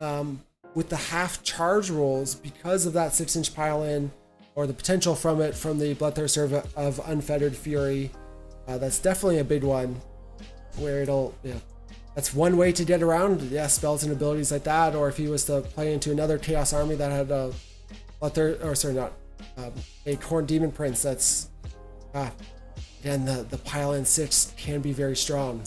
with the half charge rolls because of that 6-inch pile-in or the potential from it from the Bloodthirster of Unfettered Fury. That's definitely a big one where that's one way to get around spells and abilities like that. Or if he was to play into another Chaos army that had a Khorne Demon Prince, that's again, the pile-in 6 can be very strong.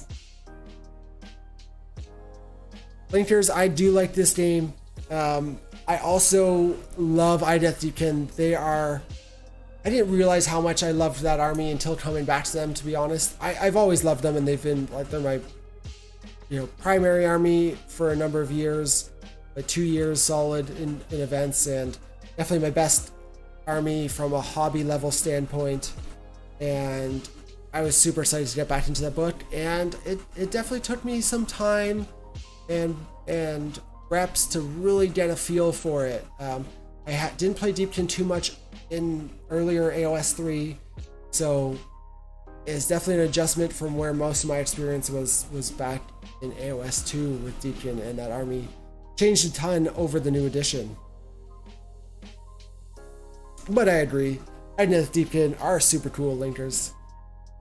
Linkers, I do like this game. I also love Idoneth Deepkin. I didn't realize how much I loved that army until coming back to them, to be honest. I've always loved them, and they've been they're my primary army for a number of years, 2 years solid in events, and definitely my best army from a hobby level standpoint. And I was super excited to get back into that book, and it definitely took me some time and reps to really get a feel for it. I didn't play Deepkin too much in earlier AOS 3, so it's definitely an adjustment from where most of my experience was back in AOS 2 with Deepkin, and that army changed a ton over the new edition. But I agree, Idoneth Deepkin are super cool linkers,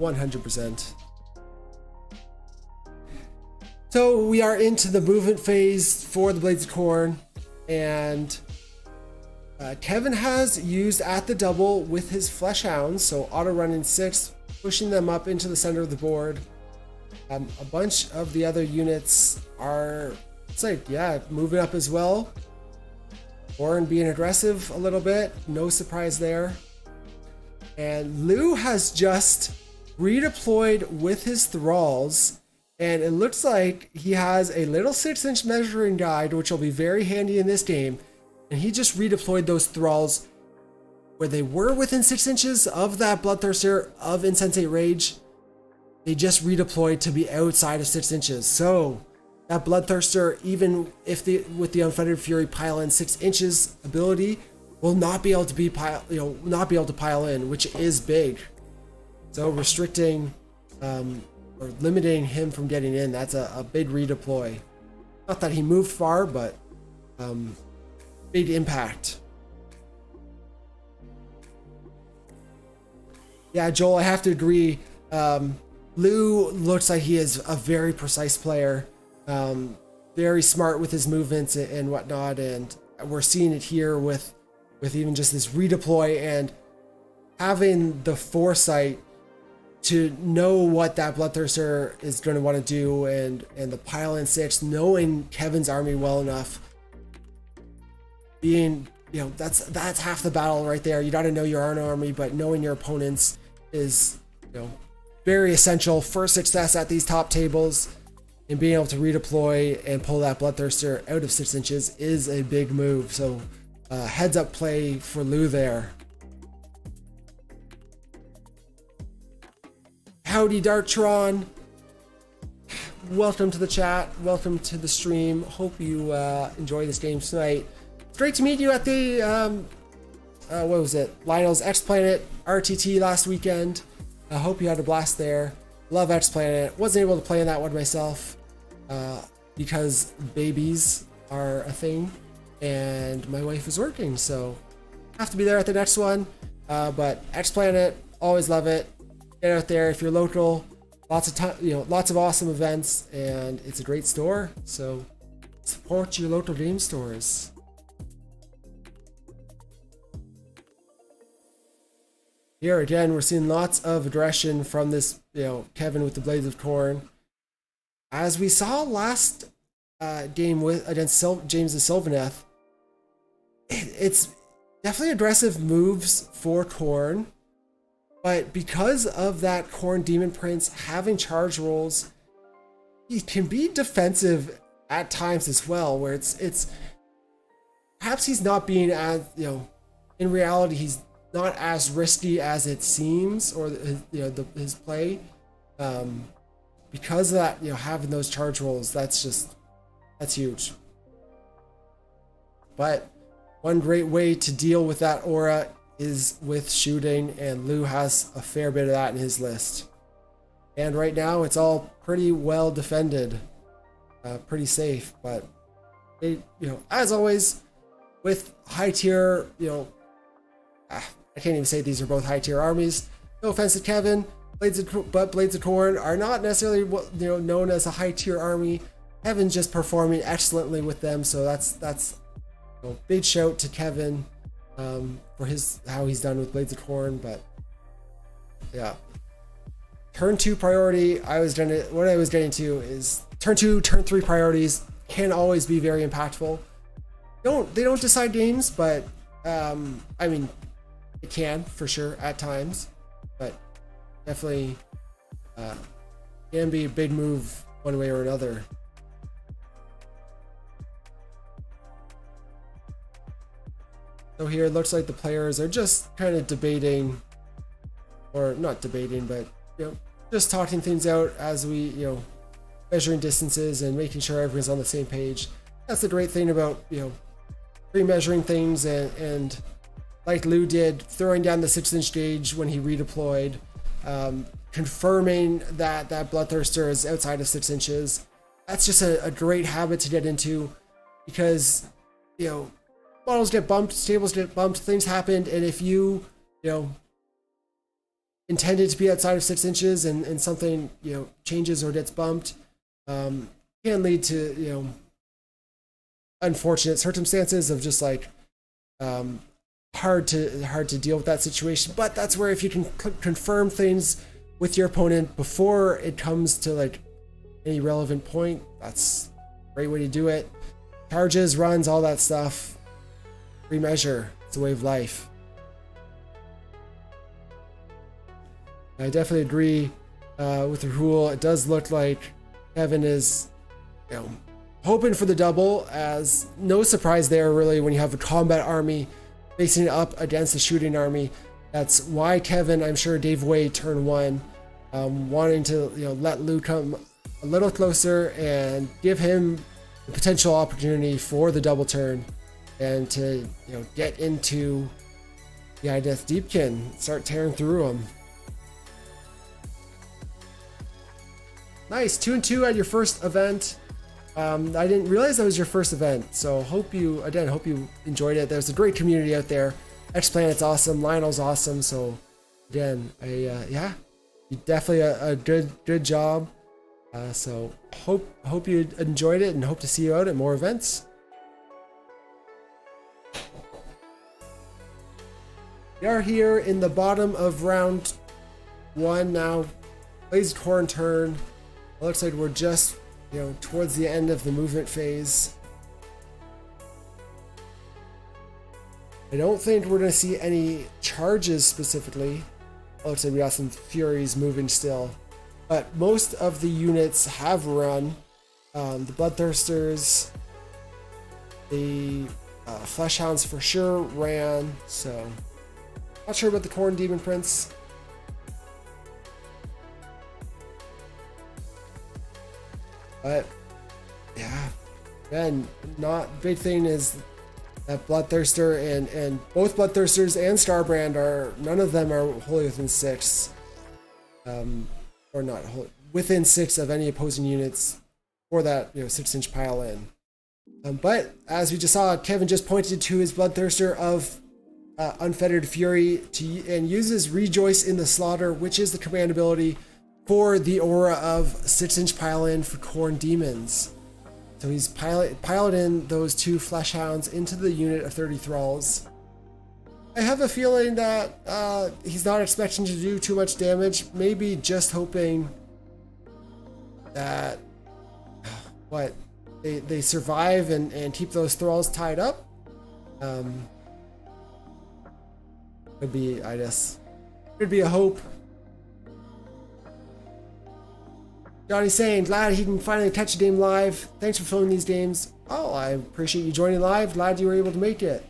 100%. So we are into the movement phase for the Blades of Khorne, and Kevin has used at the double with his Flesh Hounds, so auto running 6, pushing them up into the center of the board. A bunch of the other units are, it's like, yeah, moving up as well. Khorne being aggressive a little bit, no surprise there. And Lou has just redeployed with his thralls, and it looks like he has a little 6-inch measuring guide, which will be very handy in this game. And he just redeployed those thralls where they were within 6 inches of that Bloodthirster of Insensate Rage. They just redeployed to be outside of 6 inches. So that Bloodthirster, even if with the Unfettered Fury pile in 6 inches ability, will not be able to not be able to pile in, which is big. So restricting or limiting him from getting in, that's a big redeploy. Not that he moved far, but big impact. Yeah, Joel, I have to agree. Lou looks like he is a very precise player, very smart with his movements and whatnot, and we're seeing it here with even just this redeploy and having the foresight to know what that Bloodthirster is going to want to do, and the pile in 6, knowing Kevin's army well enough. Being, that's half the battle right there. You got to know your own army, but knowing your opponents is, very essential for success at these top tables. And being able to redeploy and pull that Bloodthirster out of 6 inches is a big move. So heads up play for Lou there. Howdy Darktron. Welcome to the chat. Welcome to the stream. Hope you enjoy this game tonight. It's great to meet you at the what was it? Lionel's X Planet RTT last weekend. I hope you had a blast there. Love X Planet. Wasn't able to play in that one myself because babies are a thing and my wife is working, so have to be there at the next one. But X Planet, always love it. Get out there if you're local. Lots of time, lots of awesome events, and it's a great store. So support your local game stores. Here again, we're seeing lots of aggression from this, Kevin with the Blades of Khorne. As we saw last game against James of Sylvaneth, it's definitely aggressive moves for Khorne, but because of that Khorne Demon Prince having charge rolls, he can be defensive at times as well, where it's perhaps he's not being as, in reality, he's not as risky as it seems, or his play, because of that, having those charge rolls, that's huge. But one great way to deal with that aura is with shooting, and Lou has a fair bit of that in his list. And right now, it's all pretty well defended, pretty safe. But they, as always, with high tier, I can't even say these are both high tier armies. No offense to Kevin, Blades of Khorne are not necessarily known as a high tier army. Kevin's just performing excellently with them, so that's big shout to Kevin for how he's done with Blades of Khorne. But yeah, turn 2 priority. What I was getting to is turn 2, turn 3 priorities can always be very impactful. They don't decide games, but I mean, it can for sure at times, but definitely can be a big move one way or another. So here it looks like the players are just kind of debating, or not debating, but just talking things out as we measuring distances and making sure everyone's on the same page. That's the great thing about pre-measuring things and like Lou did, throwing down the 6-inch gauge when he redeployed, confirming that Bloodthirster is outside of 6 inches. That's just a great habit to get into, because models get bumped, tables get bumped, things happened, and if you intended to be outside of 6 inches and something changes or gets bumped, can lead to unfortunate circumstances of just like hard to deal with that situation. But that's where if you can confirm things with your opponent before it comes to like any relevant point, that's a great way to do it. Charges, runs, all that stuff. Free measure. It's a way of life. I definitely agree with the rule. It does look like Kevin is, hoping for the double, as no surprise there really when you have a combat army facing up against a shooting army. That's why Kevin, I'm sure Dave Wade turn one, wanting to let Lou come a little closer and give him the potential opportunity for the double turn and to get into the Idoneth Deepkin, start tearing through him. Nice, 2-2 at your first event. I didn't realize that was your first event, so hope you enjoyed it. There's a great community out there. X-Planet's awesome, Lionel's awesome, so again, yeah, you definitely a good job. So hope you enjoyed it and hope to see you out at more events. We are here in the bottom of round 1 now. Blazed Khorne turn. It looks like we're just towards the end of the movement phase. I don't think we're going to see any charges specifically. It looks like we got some Furies moving still. But most of the units have run. The Bloodthirsters, the Fleshhounds for sure ran. So, not sure about the Khorne Demon Prince. But yeah, again, not big thing is that Bloodthirster and both Bloodthirsters and Starbrand none of them are wholly within 6, or not within 6 of any opposing units for that 6-inch pile in. But as we just saw, Kevin just pointed to his Bloodthirster of Unfettered Fury and uses Rejoice in the Slaughter, which is the command ability for the aura of 6-inch pile-in for Khorne demons. So he's piled in those 2 Fleshhounds into the unit of 30 Thralls. I have a feeling that he's not expecting to do too much damage, maybe just hoping that they survive and keep those Thralls tied up. Could be, I guess, could be a hope. Johnny's saying, glad he can finally catch a game live. Thanks for filming these games. Oh, I appreciate you joining live. Glad you were able to make it.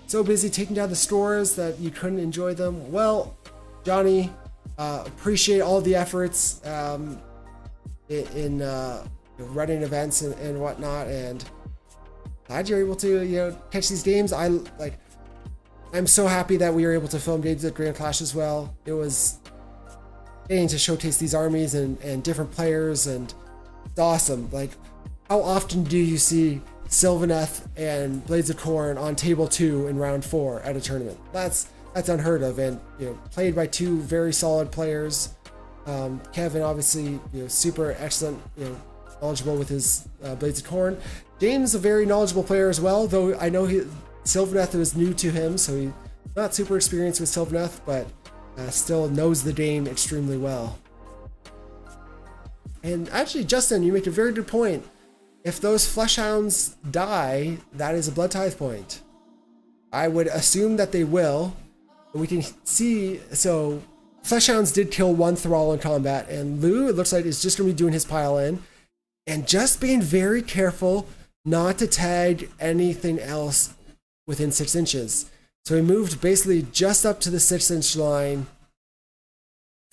So busy taking down the stores that you couldn't enjoy them. Well, Johnny, appreciate all the efforts in running events and whatnot, and glad you're able to catch these games. I'm so happy that we were able to film games at Grand Clash as well. It was getting to showcase these armies and different players, and it's awesome. Like, how often do you see Sylvaneth and Blades of Khorne on table 2 in round 4 at a tournament? That's unheard of, and played by 2 very solid players. Kevin obviously super excellent, knowledgeable with his Blades of Khorne. James a very knowledgeable player as well, though I know Sylvaneth was new to him, so he's not super experienced with Sylvaneth, but still knows the game extremely well. And actually, Justin, you make a very good point. If those Fleshhounds die, that is a Blood Tithe point. I would assume that they will. And we can see, so Fleshhounds did kill 1 Thrall in combat, and Lou, it looks like, is just going to be doing his pile in. And just being very careful not to tag anything else within 6 inches. So he moved basically just up to the 6-inch line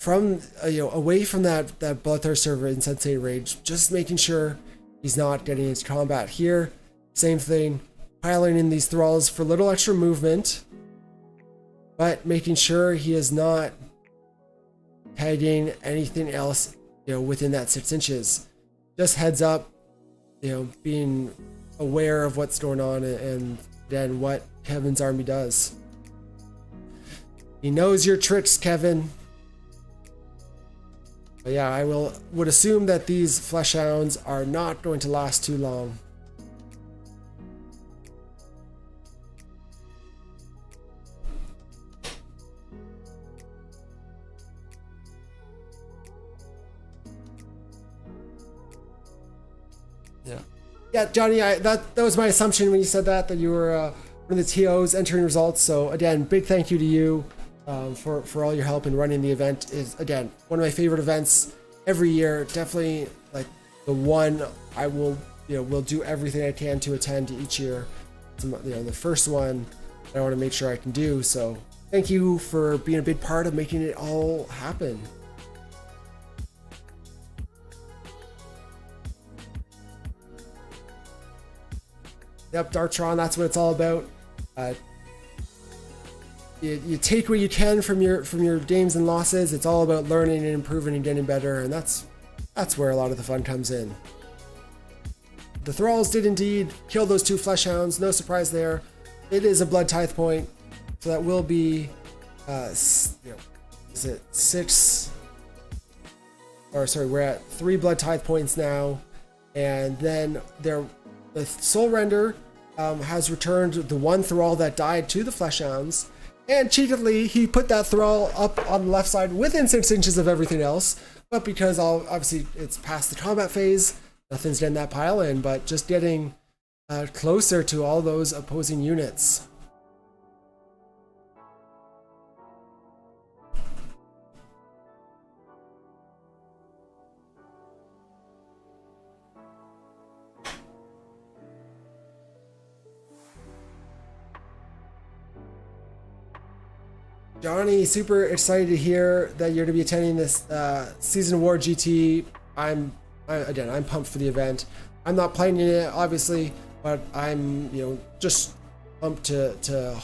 from, away from that Bloodthirster or Insensate Rage, just making sure he's not getting into combat here. Same thing, piling in these Thralls for a little extra movement, but making sure he is not tagging anything else, within that 6 inches. Just heads up, being aware of what's going on and then what Kevin's army does. He knows your tricks, Kevin. But yeah, I would assume that these Fleshhounds are not going to last too long. Yeah, Johnny, that was my assumption when you said that you were one of the TOs entering results. So again, big thank you to you for all your help in running the event. Is again one of my favorite events every year. Definitely like the one I will do everything I can to attend each year. It's, the first one that I want to make sure I can do. So thank you for being a big part of making it all happen. Yep, Dartron, that's what it's all about. You take what you can from your games and losses. It's all about learning and improving and getting better, and that's where a lot of the fun comes in. The Thralls did indeed kill those 2 Fleshhounds. No surprise there. It is a Blood Tithe point, so that will be, is it 6? Or sorry, we're at 3 Blood Tithe points now, and then the Soul Render has returned the 1 Thrall that died to the Fleshhounds, and cheekily he put that Thrall up on the left side within 6 inches of everything else, but because obviously it's past the combat phase, nothing's getting that pile in, but just getting closer to all those opposing units. Johnny, super excited to hear that you're going to be attending this Season War GT. I'm pumped for the event. I'm not playing in it, obviously, but I'm just pumped to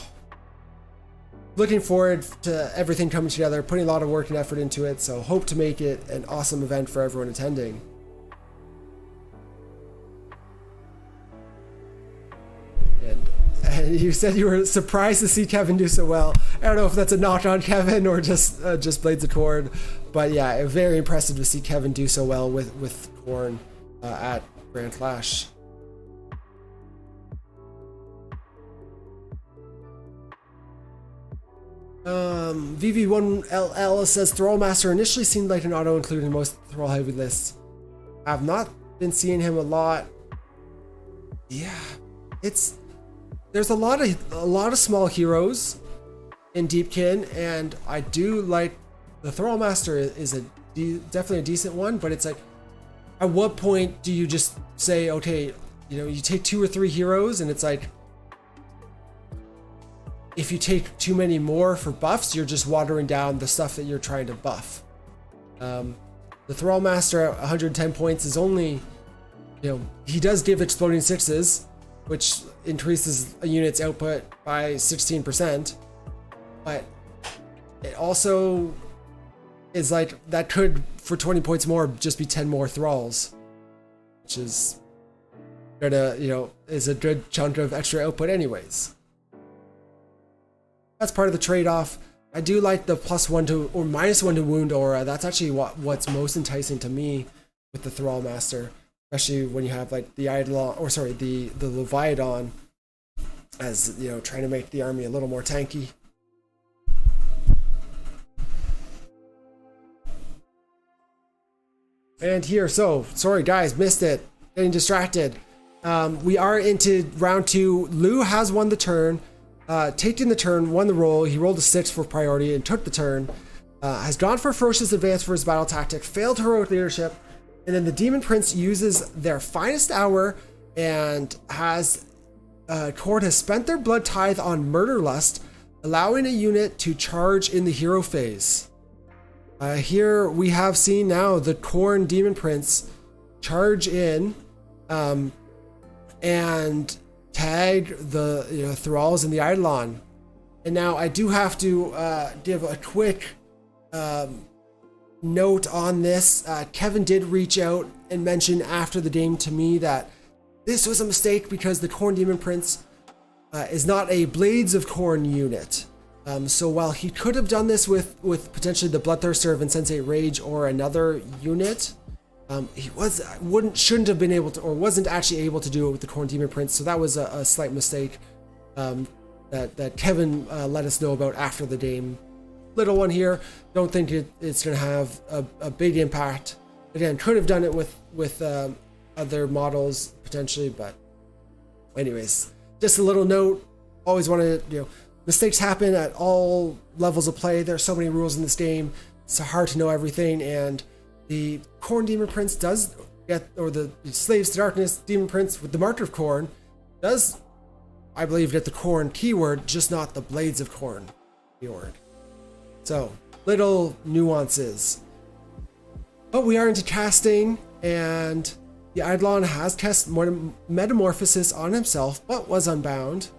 looking forward to everything coming together, putting a lot of work and effort into it. So hope to make it an awesome event for everyone attending. And you said you were surprised to see Kevin do so well. I don't know if that's a knock on Kevin or just Blades of Khorne, but yeah, very impressive to see Kevin do so well with Khorne at Grand Clash. VV1LL says Thrallmaster initially seemed like an auto include in most Thrall heavy lists. I've not been seeing him a lot. Yeah, there's a lot of small heroes in Deepkin, and I do like the Thrallmaster is definitely a decent one, but it's like, at what point do you just say, okay, you take 2 or 3 heroes, and it's like, if you take too many more for buffs, you're just watering down the stuff that you're trying to buff. The Thrallmaster at 110 points is only, he does give exploding 6s, which increases a unit's output by 16%, but it also is like, that could, for 20 points more, just be 10 more Thralls, which is gonna, is a good chunk of extra output anyways. That's part of the trade-off. I do like the +1 to, or -1 to wound aura. That's actually what's most enticing to me with the Thrallmaster. Especially when you have like the Eidolon, or sorry, the Leviathan, as trying to make the army a little more tanky. And here, so sorry guys, missed it, getting distracted. We are into round 2. Lou has won the turn, taken the turn, won the roll. He rolled a 6 for priority and took the turn. Has gone for ferocious advance for his battle tactic, failed heroic leadership. And then the Demon Prince uses their finest hour and Khorne has spent their Blood Tithe on Murder Lust, allowing a unit to charge in the hero phase. Here we have seen now the Khorne Demon Prince charge in and tag the Thralls and the Eidolon. And now I do have to give a quick note on this. Kevin did reach out and mention after the game to me that this was a mistake because the Khorne Demon Prince is not a Blades of Khorne unit. So while he could have done this with potentially the Bloodthirster of Insensate Rage or another unit, he shouldn't have been able to, or wasn't actually able to do it with the Khorne Demon Prince. So that was a slight mistake that Kevin let us know about after the game. Little one here, don't think it's going to have a big impact. Again, could have done it with other models potentially, but anyways, just a little note. Always want to, mistakes happen at all levels of play. There are so many rules in this game. It's hard to know everything, and the Khorne Demon Prince does get, or the Slaves to Darkness Demon Prince with the Martyr of Khorne does, I believe, get the Khorne keyword, just not the Blades of Khorne keyword. So, little nuances. But we are into casting, and the Eidolon has cast Metamorphosis on himself, but was unbound.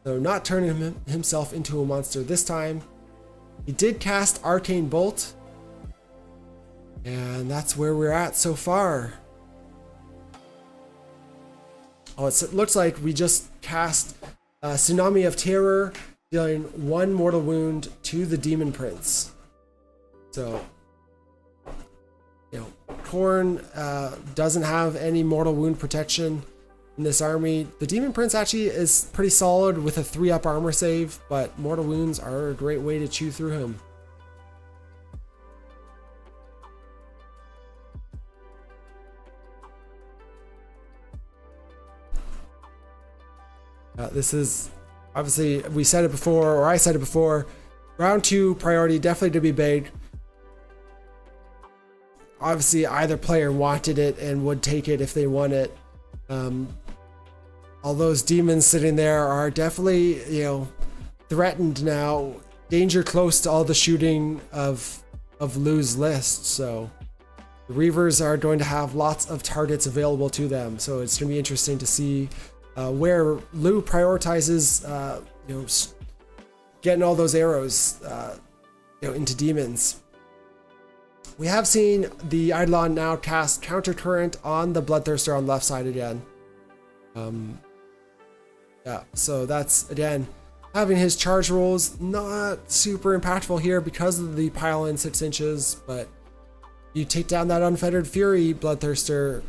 So not turning himself into a monster this time. He did cast Arcane Bolt, and that's where we're at so far. Oh, it looks like we just cast Tsunami of Terror, dealing 1 mortal wound to the Demon Prince. So, Khorne doesn't have any mortal wound protection in this army. The Demon Prince actually is pretty solid with a 3-up armor save, but mortal wounds are a great way to chew through him. This is, obviously, we said it before, or I said it before, round 2 priority definitely to be big. Obviously, either player wanted it and would take it if they won it. All those demons sitting there are definitely, threatened now. Danger close to all the shooting of Lu's list. So the Reavers are going to have lots of targets available to them. So it's going to be interesting to see where Lu prioritizes, getting all those arrows, into demons. We have seen the Eidolon now cast Counter Current on the Bloodthirster on the left side again. Yeah, so that's, again, having his charge rolls not super impactful here because of the pile in 6 inches, but you take down that Unfettered Fury Bloodthirster,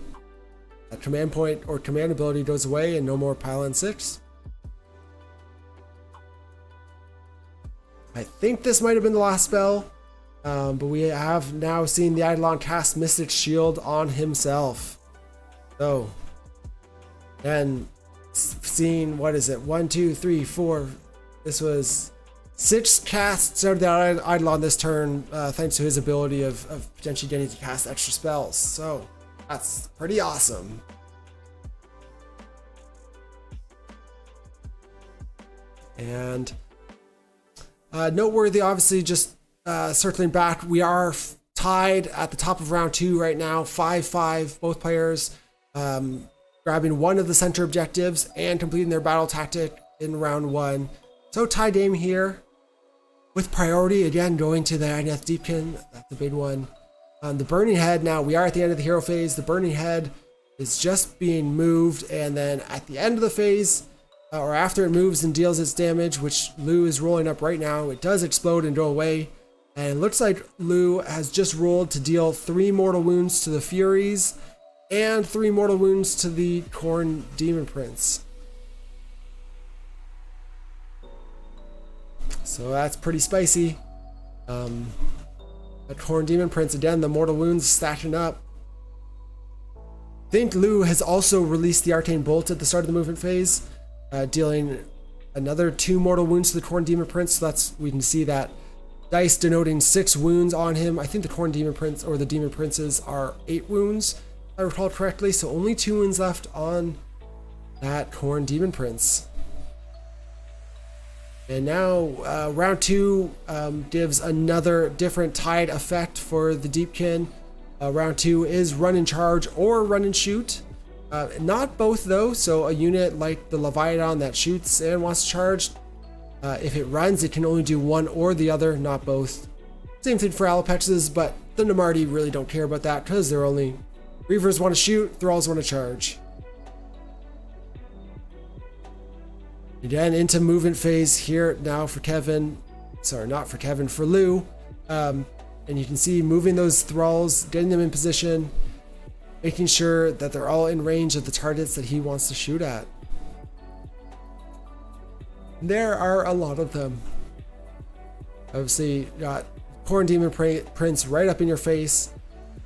that command point or command ability goes away and no more pile in 6. I think this might have been the last spell, but we have now seen the Eidolon cast Mystic Shield on himself. So, and seeing, what is it, 1, 2, 3, 4, this was 6 casts out of the Eidolon this turn, thanks to his ability of potentially getting to cast extra spells. So that's pretty awesome. And noteworthy, obviously, just circling back, we are tied at the top of round 2 right now, 5-5, both players grabbing one of the center objectives and completing their battle tactic in round 1. So tie game here, with priority again going to the Idoneth Deepkin. That's the big one. The Burning Head, now we are at the end of the hero phase. The Burning Head is just being moved, and then at the end of the phase, or after it moves and deals its damage, which Lu is rolling up right now, it does explode and go away. And it looks like Lu has just rolled to deal 3 mortal wounds to the Furies and 3 mortal wounds to the Khorne Demon Prince. So that's pretty spicy. That Khorne Demon Prince, again, the mortal wounds stacking up. I think Lu has also released the Arcane Bolt at the start of the movement phase, dealing another 2 mortal wounds to the Khorne Demon Prince. So that's, we can see that dice denoting 6 wounds on him. I think the Khorne Demon Prince, or the Demon Princes, are 8 wounds, if I recall correctly. So only 2 wounds left on that Khorne Demon Prince. And now round 2 gives another different tide effect for the Deepkin. Round 2 is run and charge or run and shoot. Not both though, so a unit like the Leviathan that shoots and wants to charge, if it runs, it can only do one or the other, not both. Same thing for Alapexes, but the Namarti really don't care about that because they're only, Reavers want to shoot, Thralls want to charge. Again, into movement phase here now for Kevin. Sorry, not for Kevin, for Lu. And you can see moving those Thralls, getting them in position, making sure that they're all in range of the targets that he wants to shoot at. There are a lot of them. Obviously, you got Khorne Demon Prince right up in your face.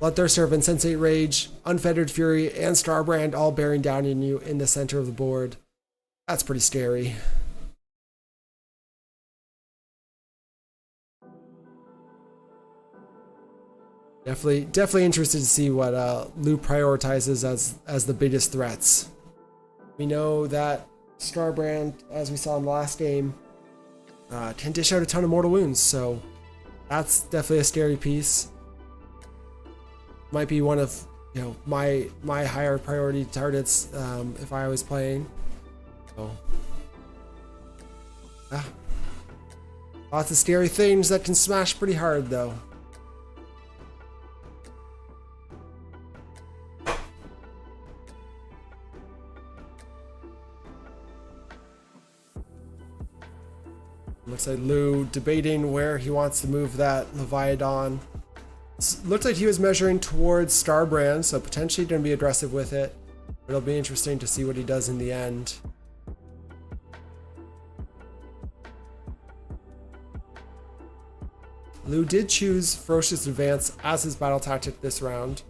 Bloodthirster of Insensate Rage, Unfettered Fury, and Starbrand all bearing down on you in the center of the board. That's pretty scary. Definitely interested to see what Lou prioritizes as the biggest threats. We know that Starbrand, as we saw in the last game, can dish out a ton of mortal wounds, so that's definitely a scary piece. Might be one of my higher priority targets if I was playing. So yeah, lots of scary things that can smash pretty hard though. Looks like Lou debating where he wants to move that Leviathan. Looks like he was measuring towards Starbrand, so potentially going to be aggressive with it. It'll be interesting to see what he does in the end. Lou did choose Ferocious Advance as his battle tactic this round.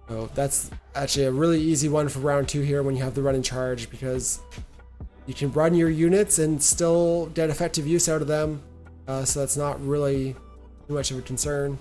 So that's actually a really easy one for round 2 here when you have the running charge, because you can run your units and still get effective use out of them. So that's not really too much of a concern.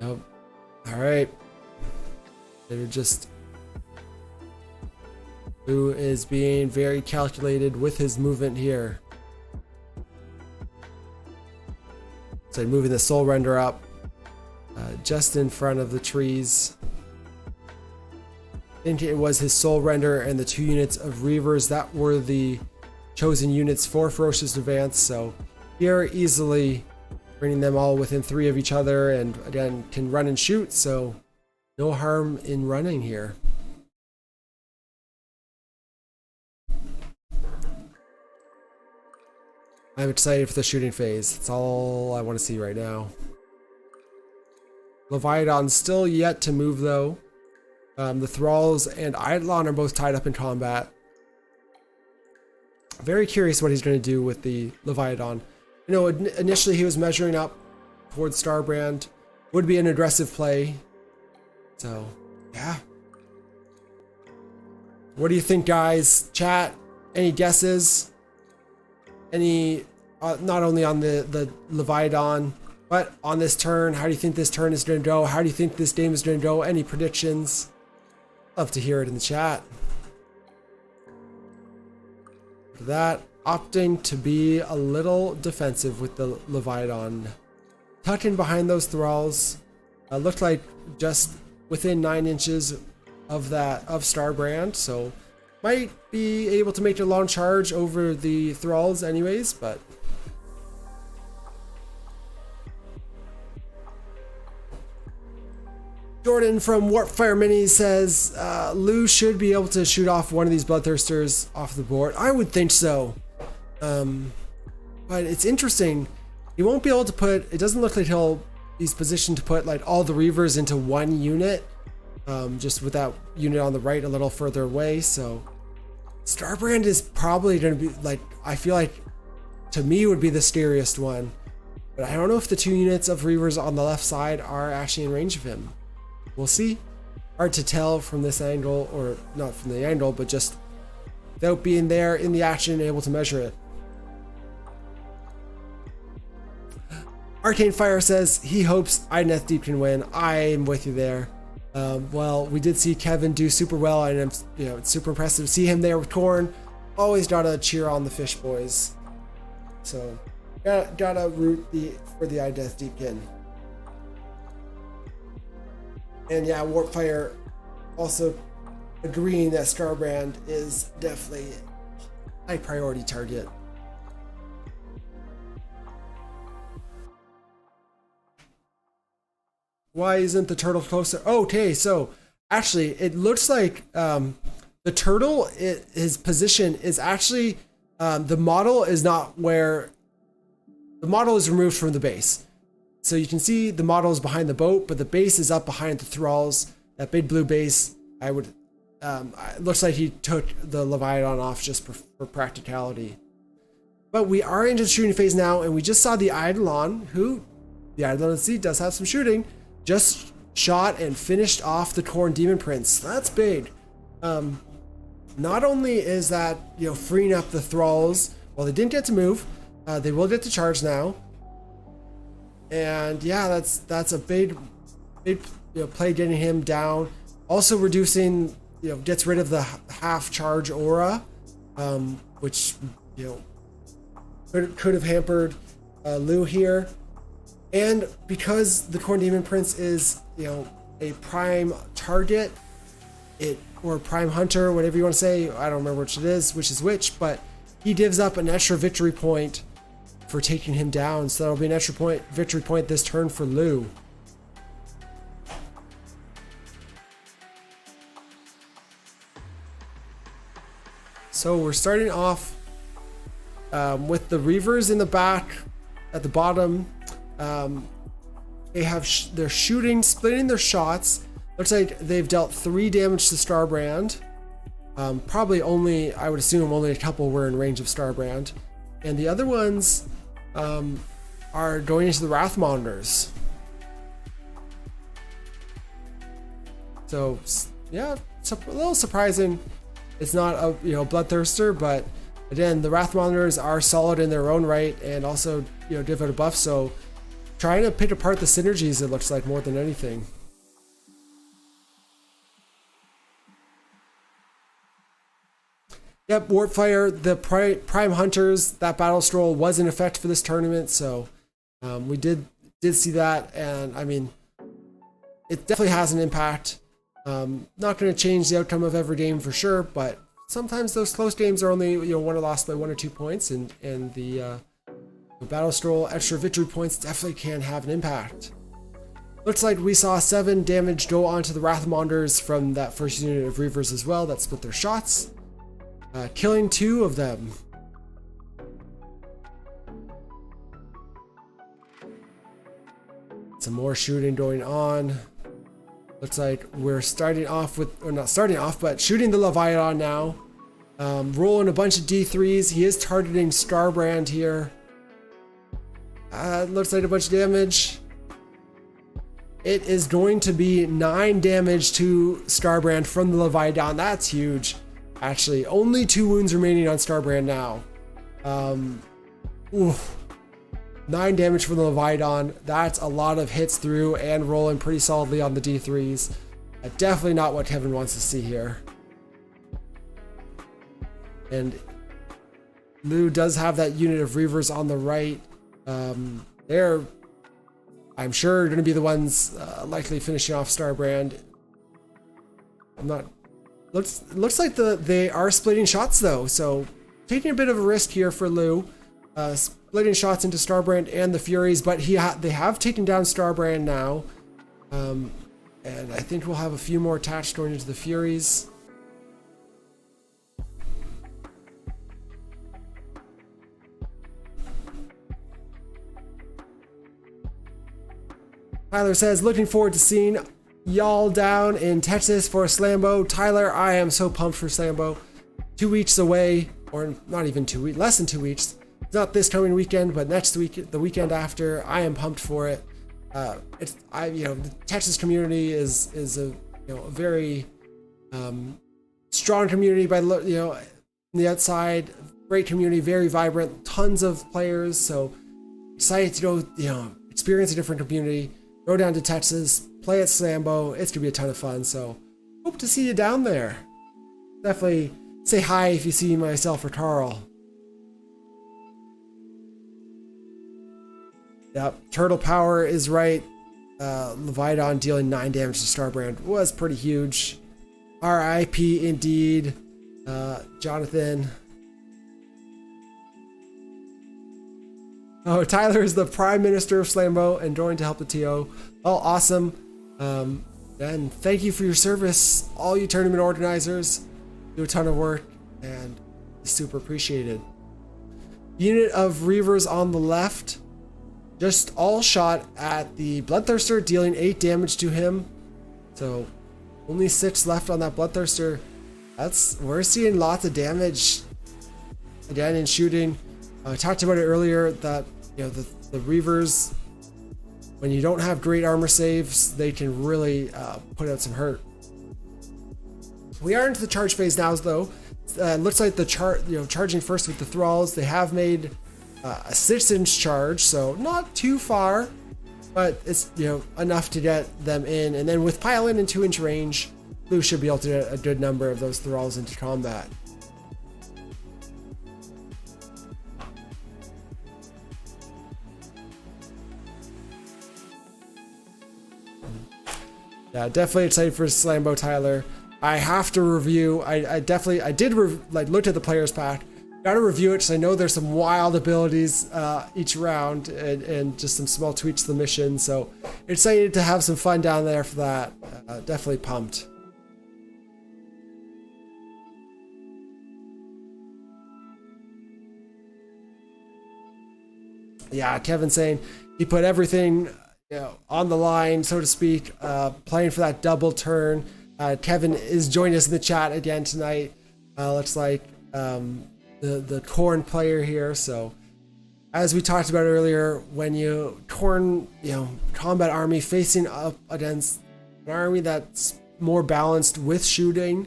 Nope. All right. They're just... Lou is being very calculated with his movement here. So moving the Soul Render up just in front of the trees. I think it was his Soul Render and the 2 units of Reavers that were the chosen units for Ferocious Advance. So here easily bringing them all within 3 of each other, and again can run and shoot, so no harm in running here. I'm excited for the shooting phase. That's all I want to see right now. Leviathan's still yet to move though. The Thralls and Eidolon are both tied up in combat. Very curious what he's going to do with the Leviathan. You know, initially he was measuring up towards Starbrand. Would be an aggressive play. So, yeah. What do you think, guys? Chat, any guesses? Any, not only on the Leviathan, but on this turn? How do you think this turn is going to go? How do you think this game is going to go? Any predictions? Love to hear it in the chat. For that, opting to be a little defensive with the Leviathan. Tucked in behind those Thralls. Looked like just within 9 inches of Starbrand, so might be able to make a long charge over the Thralls anyways, but Jordan from Warpfire Mini says Lou should be able to shoot off one of these Bloodthirsters off the board. I would think so. But it's interesting. He won't be able to put, it doesn't look like he's positioned to put like all the Reavers into one unit, just with that unit on the right a little further away. So Starbrand is probably going to be like, I feel like to me would be the scariest one, but I don't know if the 2 units of Reavers on the left side are actually in range of him. We'll see. Hard to tell from this angle, or not from the angle, but just without being there in the action and able to measure it. Arcane Fire says he hopes Idoneth Deepkin win. I'm with you there. Well, we did see Kevin do super well, and it's super impressive to see him there with Khorne. Always gotta cheer on the fish boys. So gotta root for the Idoneth Deepkin. And yeah, Warpfire also agreeing that Starbrand is definitely a high priority target. Why isn't the turtle closer? Okay, so actually, it looks like the turtle, his position is actually, the model is not where, the model is removed from the base. So you can see the model is behind the boat, but the base is up behind the thralls. That big blue base, I would, it looks like he took the Leviathan off just for practicality. But we are into the shooting phase now, and we just saw the Eidolon, who, the Eidolon at sea does have some shooting, just shot and finished off the Khorne Demon Prince. That's big. Not only is that, you know, freeing up the thralls, well, they didn't get to move, they will get to charge now. And yeah, that's a big play getting him down. Also reducing, gets rid of the half charge aura, which, could have hampered Lu here. And because the Khorne Demon Prince is, a prime target, or prime hunter, whatever you want to say, I don't remember which it is, which is which, but he gives up an extra victory point for taking him down. So that'll be an extra victory point this turn for Lu. So we're starting off with the Reavers in the back at the bottom. They're shooting, splitting their shots. Looks like they've dealt 3 damage to Starbrand. Probably only, I would assume only a couple were in range of Starbrand. And the other ones are going into the Wrath Monitors. So yeah, it's a little surprising. It's not a bloodthirster, but again, the Wrath Monitors are solid in their own right, and also give it a buff. So trying to pick apart the synergies, it looks like, more than anything. Yep, Warpfire, the Prime Hunters, that battle scroll was in effect for this tournament, so we did see that, and I mean, it definitely has an impact. Not going to change the outcome of every game for sure, but sometimes those close games are only won or lost by 1 or 2 points, and the battle scroll extra victory points definitely can have an impact. Looks like we saw 7 damage go onto the Wrath Monitors from that first unit of Reavers as well that split their shots. Killing 2 of them. Some more shooting going on. Looks like we're starting off with, or not starting off, but shooting the Leviathan now. Rolling a bunch of D3s. He is targeting Starbrand here. Looks like a bunch of damage. It is going to be 9 damage to Starbrand from the Leviathan. That's huge. Actually, only 2 wounds remaining on Starbrand now. 9 damage from the Leviathan. That's a lot of hits through and rolling pretty solidly on the D3s. Definitely not what Kevin wants to see here. And Lu does have that unit of Reavers on the right. They're, I'm sure, going to be the ones likely finishing off Starbrand. I'm not... Looks like they are splitting shots though, so taking a bit of a risk here for Lu, splitting shots into Starbrand and the Furies, but they have taken down Starbrand now, and I think we'll have a few more attached going into the Furies. Tyler says, looking forward to seeing y'all down in Texas for a Slambo. Tyler, I am so pumped for Slambo. 2 weeks away, or not even 2 weeks, less than 2 weeks. It's not this coming weekend, but next week, the weekend after. I am pumped for it. The Texas community is a very strong community by the outside. Great community, very vibrant, tons of players. So excited to go experience a different community. Go down to Texas, play at Slambo. It's gonna be a ton of fun, so hope to see you down there. Definitely say hi if you see myself or Carl. Yep, Turtle Power is right. Leviathan dealing 9 damage to Starbrand was pretty huge. RIP indeed, Jonathan. Oh, Tyler is the Prime Minister of Slambo and going to help the TO. Oh, awesome. And thank you for your service, all you tournament organizers. Do a ton of work and super appreciated. Unit of Reavers on the left, just all shot at the Bloodthirster, dealing 8 damage to him. So only 6 left on that Bloodthirster. We're seeing lots of damage again in shooting. I talked about it earlier that the Reavers, when you don't have great armor saves, they can really put out some hurt. We are into the charge phase now, though. Looks like the charging first with the Thralls. They have made a 6-inch charge, so not too far, but it's enough to get them in. And then with pile in 2-inch range, Blue should be able to get a good number of those Thralls into combat. Yeah, definitely excited for Slambo Tyler. I have to review. I did looked at the players pack. Got to review it because I know there's some wild abilities each round and just some small tweaks to the mission. So excited to have some fun down there for that. Definitely pumped. Yeah, Kevin saying he put everything on the line, so to speak, playing for that double turn. Kevin is joining us in the chat again tonight. Looks like the Khorne player here. So as we talked about earlier, when you Khorne, combat army facing up against an army that's more balanced with shooting,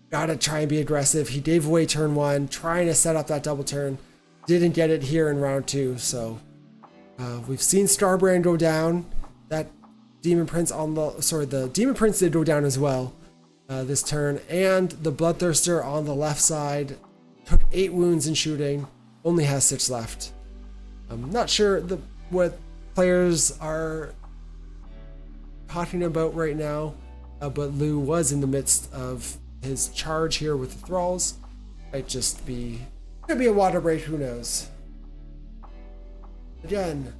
gotta try and be aggressive. He gave away turn 1, trying to set up that double turn. Didn't get it here in round 2. So we've seen Starbrand go down. That Demon Prince the Demon Prince did go down as well this turn, and the Bloodthirster on the left side took 8 wounds in shooting, only has 6 left. I'm not sure what players are talking about right now, but Lou was in the midst of his charge here with the Thralls. Might just could be a water break, who knows. Again,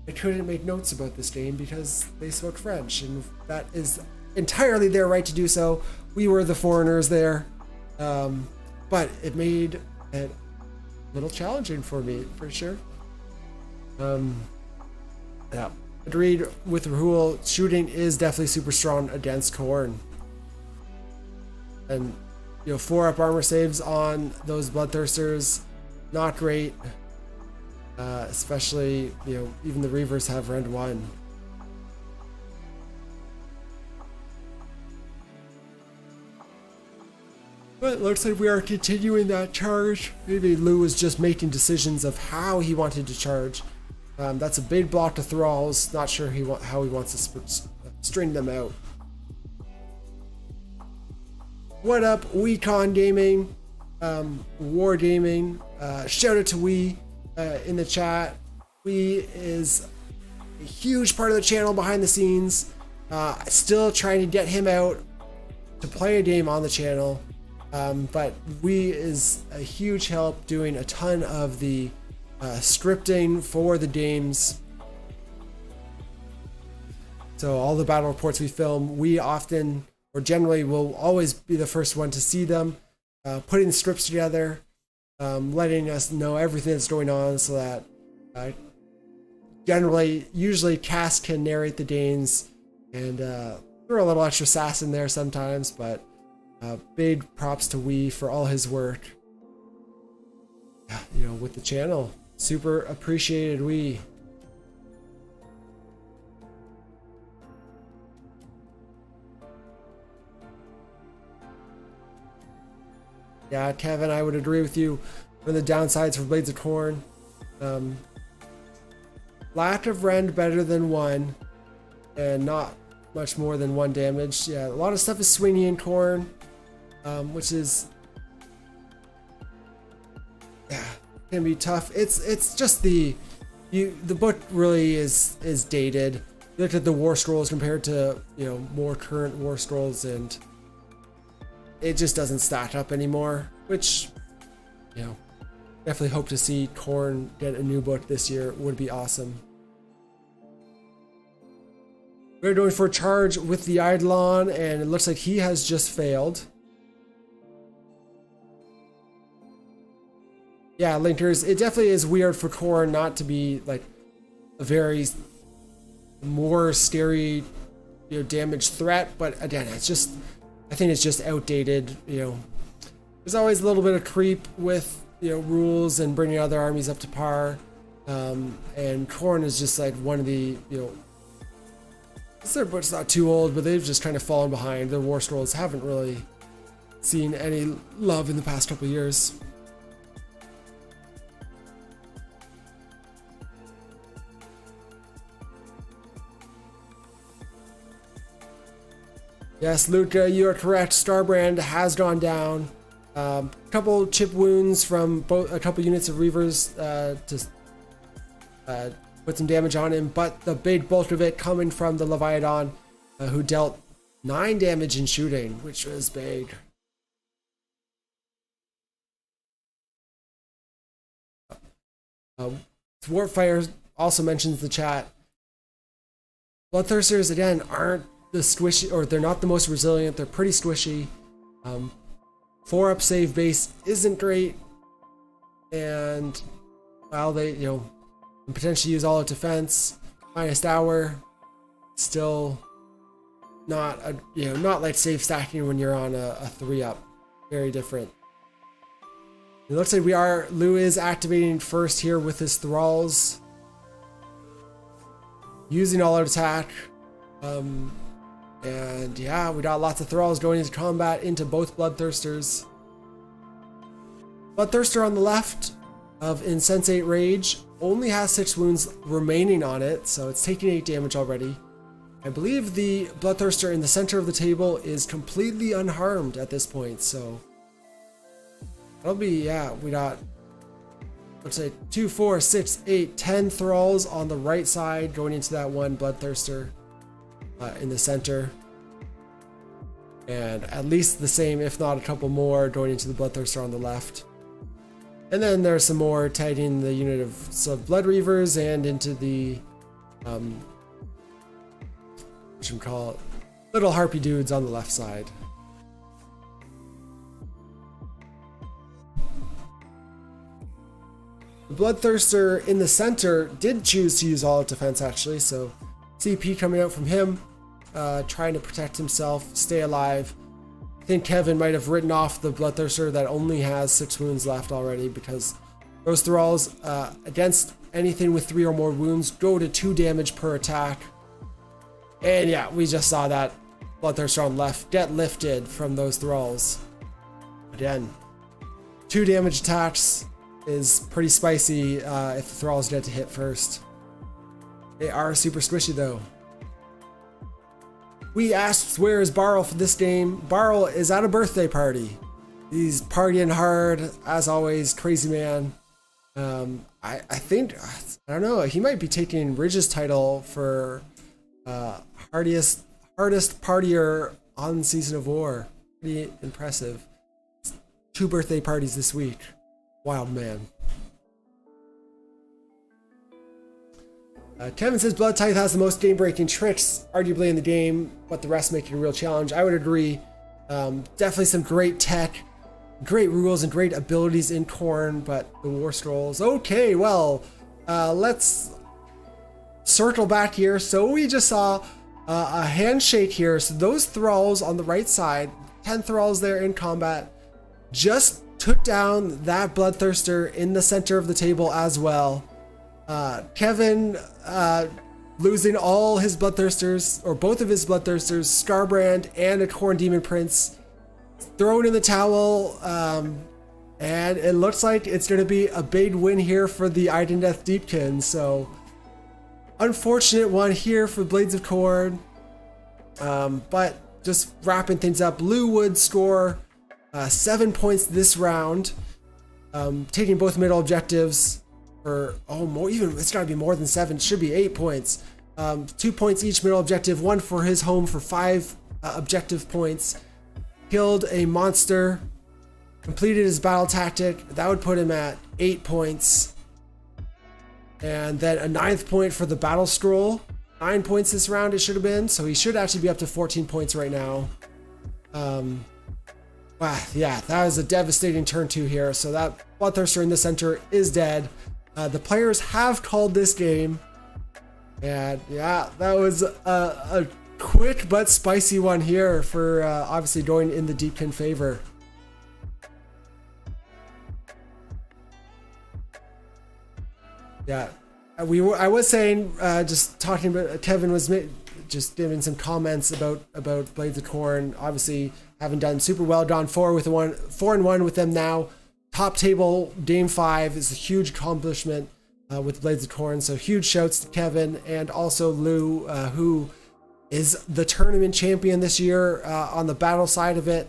I couldn't make notes about this game because they spoke French, and that is entirely their right to do so. We were the foreigners there, but it made it a little challenging for me, for sure. Yeah, agreed with Rahul. Shooting is definitely super strong against Khorne, and 4-up armor saves on those Bloodthirsters, not great. Especially, even the Reavers have rend 1. But it looks like we are continuing that charge. Maybe Lou was just making decisions of how he wanted to charge. That's a big block to Thralls. Not sure how he wants to string them out. What up, WeCon Gaming, War Gaming? Shout out to We. In the chat. We is a huge part of the channel behind the scenes. Still trying to get him out to play a game on the channel, but We is a huge help doing a ton of the scripting for the games. So all the battle reports we film, we often or generally will always be the first one to see them, putting the scripts together, letting us know everything that's going on, so that usually Cass can narrate the games and throw a little extra sass in there sometimes, but big props to Wee for all his work with the channel. Super appreciated, Wee. Yeah, Kevin, I would agree with you. One of the downsides for Blades of Khorne, lack of rend better than 1, and not much more than 1 damage. Yeah, a lot of stuff is swingy in Khorne, which is can be tough. It's just the book really is dated. You look at the War Scrolls compared to more current War Scrolls, and it just doesn't stack up anymore, which, definitely hope to see Khorne get a new book this year. Would be awesome. We're going for a charge with the Eidolon, and it looks like he has just failed. Yeah, Linkers, it definitely is weird for Khorne not to be like a very more scary, damage threat, but again, it's just, I think it's just outdated. There's always a little bit of creep with rules and bringing other armies up to par, and Khorne is just like one of the their book's not too old, but they've just kind of fallen behind. Their war scrolls haven't really seen any love in the past couple of years. Yes, Luca, you are correct. Starbrand has gone down. Couple chip wounds from a couple units of Reavers to put some damage on him, but the big bulk of it coming from the Leviathan, who dealt 9 damage in shooting, which was big. Warfire also mentions the chat. Bloodthirsters again aren't the squishy, or they're not the most resilient. They're pretty squishy. 4-up save base isn't great, and while they can potentially use all of defense, minus hour, still not not like save stacking when you're on a 3-up. Very different. It looks like Lou is activating first here with his thralls, using all out attack. And yeah, we got lots of thralls going into combat into both Bloodthirsters. Bloodthirster on the left of Insensate Rage only has 6 wounds remaining on it, so it's taking 8 damage already. I believe the Bloodthirster in the center of the table is completely unharmed at this point, so that'll be, we got, let's say 2, 4, 6, 8, 10 thralls on the right side going into that one Bloodthirster in the center, and at least the same, if not a couple more, going into the Bloodthirster on the left. And then there's some more tagging the unit of Blood Reavers and into the little harpy dudes on the left side. The Bloodthirster in the center did choose to use all of defense actually, so CP coming out from him, trying to protect himself, stay alive. I think Kevin might have written off the Bloodthirster that only has 6 wounds left already, because those thralls against anything with 3 or more wounds go to 2 damage per attack. And yeah, we just saw that Bloodthirster on left get lifted from those thralls. Again, 2 damage attacks is pretty spicy if the thralls get to hit first. They are super squishy though. We asked where is Barl for this game. Barl is at a birthday party. He's partying hard as always, crazy man. I think, I don't know, he might be taking Ridge's title for hardest partier on Season of War. Pretty impressive. 2 birthday parties this week. Wild man. Kevin says Blood Tithe has the most game-breaking tricks, arguably in the game, but the rest make it a real challenge. I would agree. Definitely some great tech, great rules, and great abilities in Khorne, but the War Scrolls. Okay, well, let's circle back here. So we just saw a handshake here. So those thralls on the right side, 10 thralls there in combat, just took down that Bloodthirster in the center of the table as well. Kevin losing all his Bloodthirsters, or both of his Bloodthirsters, Scarbrand and a Khorne Demon Prince, thrown in the towel, and it looks like it's going to be a big win here for the Idoneth Deepkin. So unfortunate one here for Blades of Khorne, but just wrapping things up, Lou would score 7 points this round, taking both middle objectives. It's got to be more than 7. It should be 8 points. 2 points each middle objective, 1 for his home for 5 objective points. Killed a monster, completed his battle tactic. That would put him at 8 points. And then a 9th point for the battle scroll. 9 points this round it should have been, so he should actually be up to 14 points right now. Wow, yeah, that was a devastating turn 2 here. So that Bloodthirster in the center is dead. The players have called this game, and yeah, that was a quick but spicy one here for obviously going in the Deepkin favor. Yeah, I was saying, just talking about, Kevin was just giving some comments about Blades of Khorne. Obviously, having done super well, gone 4-1 with them now. Top table game 5 is a huge accomplishment with Blades of Khorne. So huge shouts to Kevin and also Lou, who is the tournament champion this year on the battle side of it,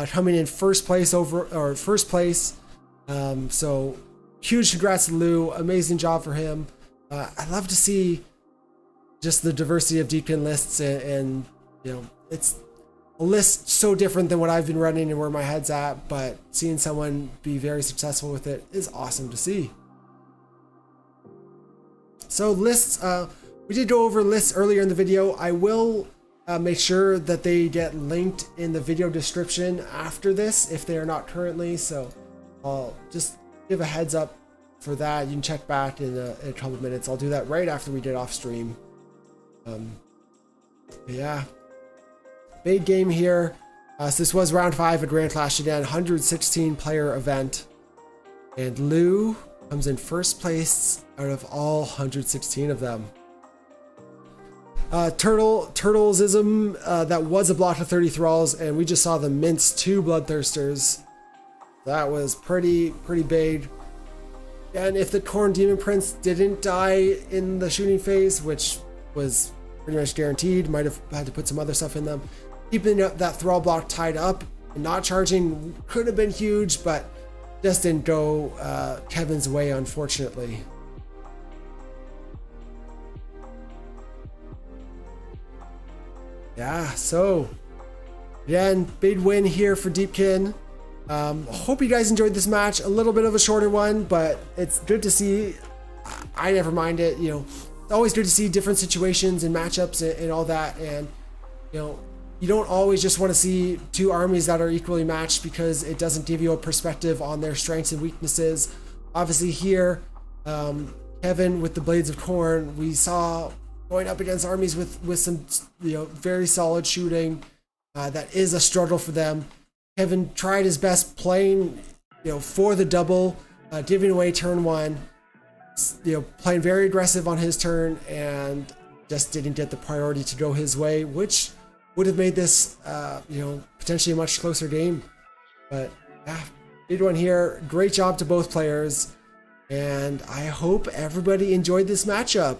coming in first place. So huge congrats to Lou. Amazing job for him. I love to see just the diversity of Deepkin lists, and you know, it's a list so different than what I've been running and where my head's at, but seeing someone be very successful with it is awesome to see. So lists, we did go over lists earlier in the video. I will make sure that they get linked in the video description after this if they are not currently, so I'll just give a heads up for that. You can check back in a couple of minutes. I'll do that right after we get off stream. Yeah, big game here. So this was round 5 at Grand Clash again, 116 player event, and Lou comes in first place out of all 116 of them. Turtlesism, that was a block of 30 thralls, and we just saw them mince 2 bloodthirsters. That was pretty big. And if the Khorne Demon Prince didn't die in the shooting phase, which was pretty much guaranteed, might have had to put some other stuff in them, keeping that thrall block tied up and not charging could have been huge, but just didn't go Kevin's way, unfortunately. Yeah, so again, big win here for Deepkin. Hope you guys enjoyed this match. A little bit of a shorter one, but it's good to see. I never mind it. You know, it's always good to see different situations and matchups and all that. And you know, you don't always just want to see 2 armies that are equally matched, because it doesn't give you a perspective on their strengths and weaknesses. Obviously here, Kevin with the Blades of Khorne, we saw going up against armies with some, you know, very solid shooting. That is a struggle for them. Kevin tried his best playing, you know, for the double, giving away turn 1, you know, playing very aggressive on his turn, and just didn't get the priority to go his way, which would have made this, you know, potentially a much closer game. But yeah, big one here. Great job to both players, and I hope everybody enjoyed this matchup.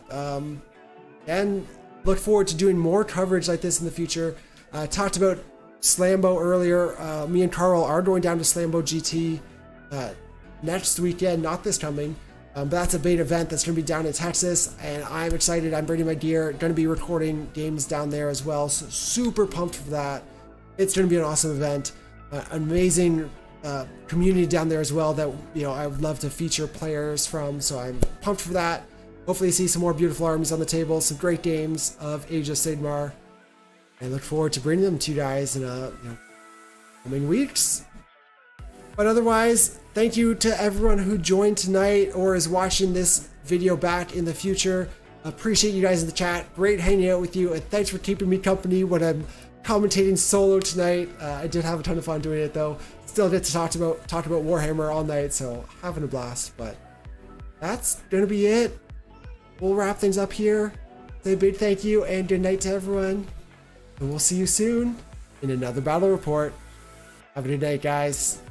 And look forward to doing more coverage like this in the future. Talked about Slambo earlier. Me and Carl are going down to Slambo GT next weekend, not this coming, but that's a big event that's going to be down in Texas, and I'm excited. I'm bringing my gear, going to be recording games down there as well, so super pumped for that. It's going to be an awesome event, amazing community down there as well that, you know, I would love to feature players from, so I'm pumped for that. Hopefully see some more beautiful armies on the table, some great games of Age of Sigmar. I look forward to bringing them to you guys in you know, coming weeks. But otherwise, thank you to everyone who joined tonight or is watching this video back in the future. Appreciate you guys in the chat. Great hanging out with you, and thanks for keeping me company when I'm commentating solo tonight. I did have a ton of fun doing it though. Still get to talk about Warhammer all night, so having a blast. But that's gonna be it. We'll wrap things up here. Say a big thank you and good night to everyone. And we'll see you soon in another battle report. Have a good night, guys.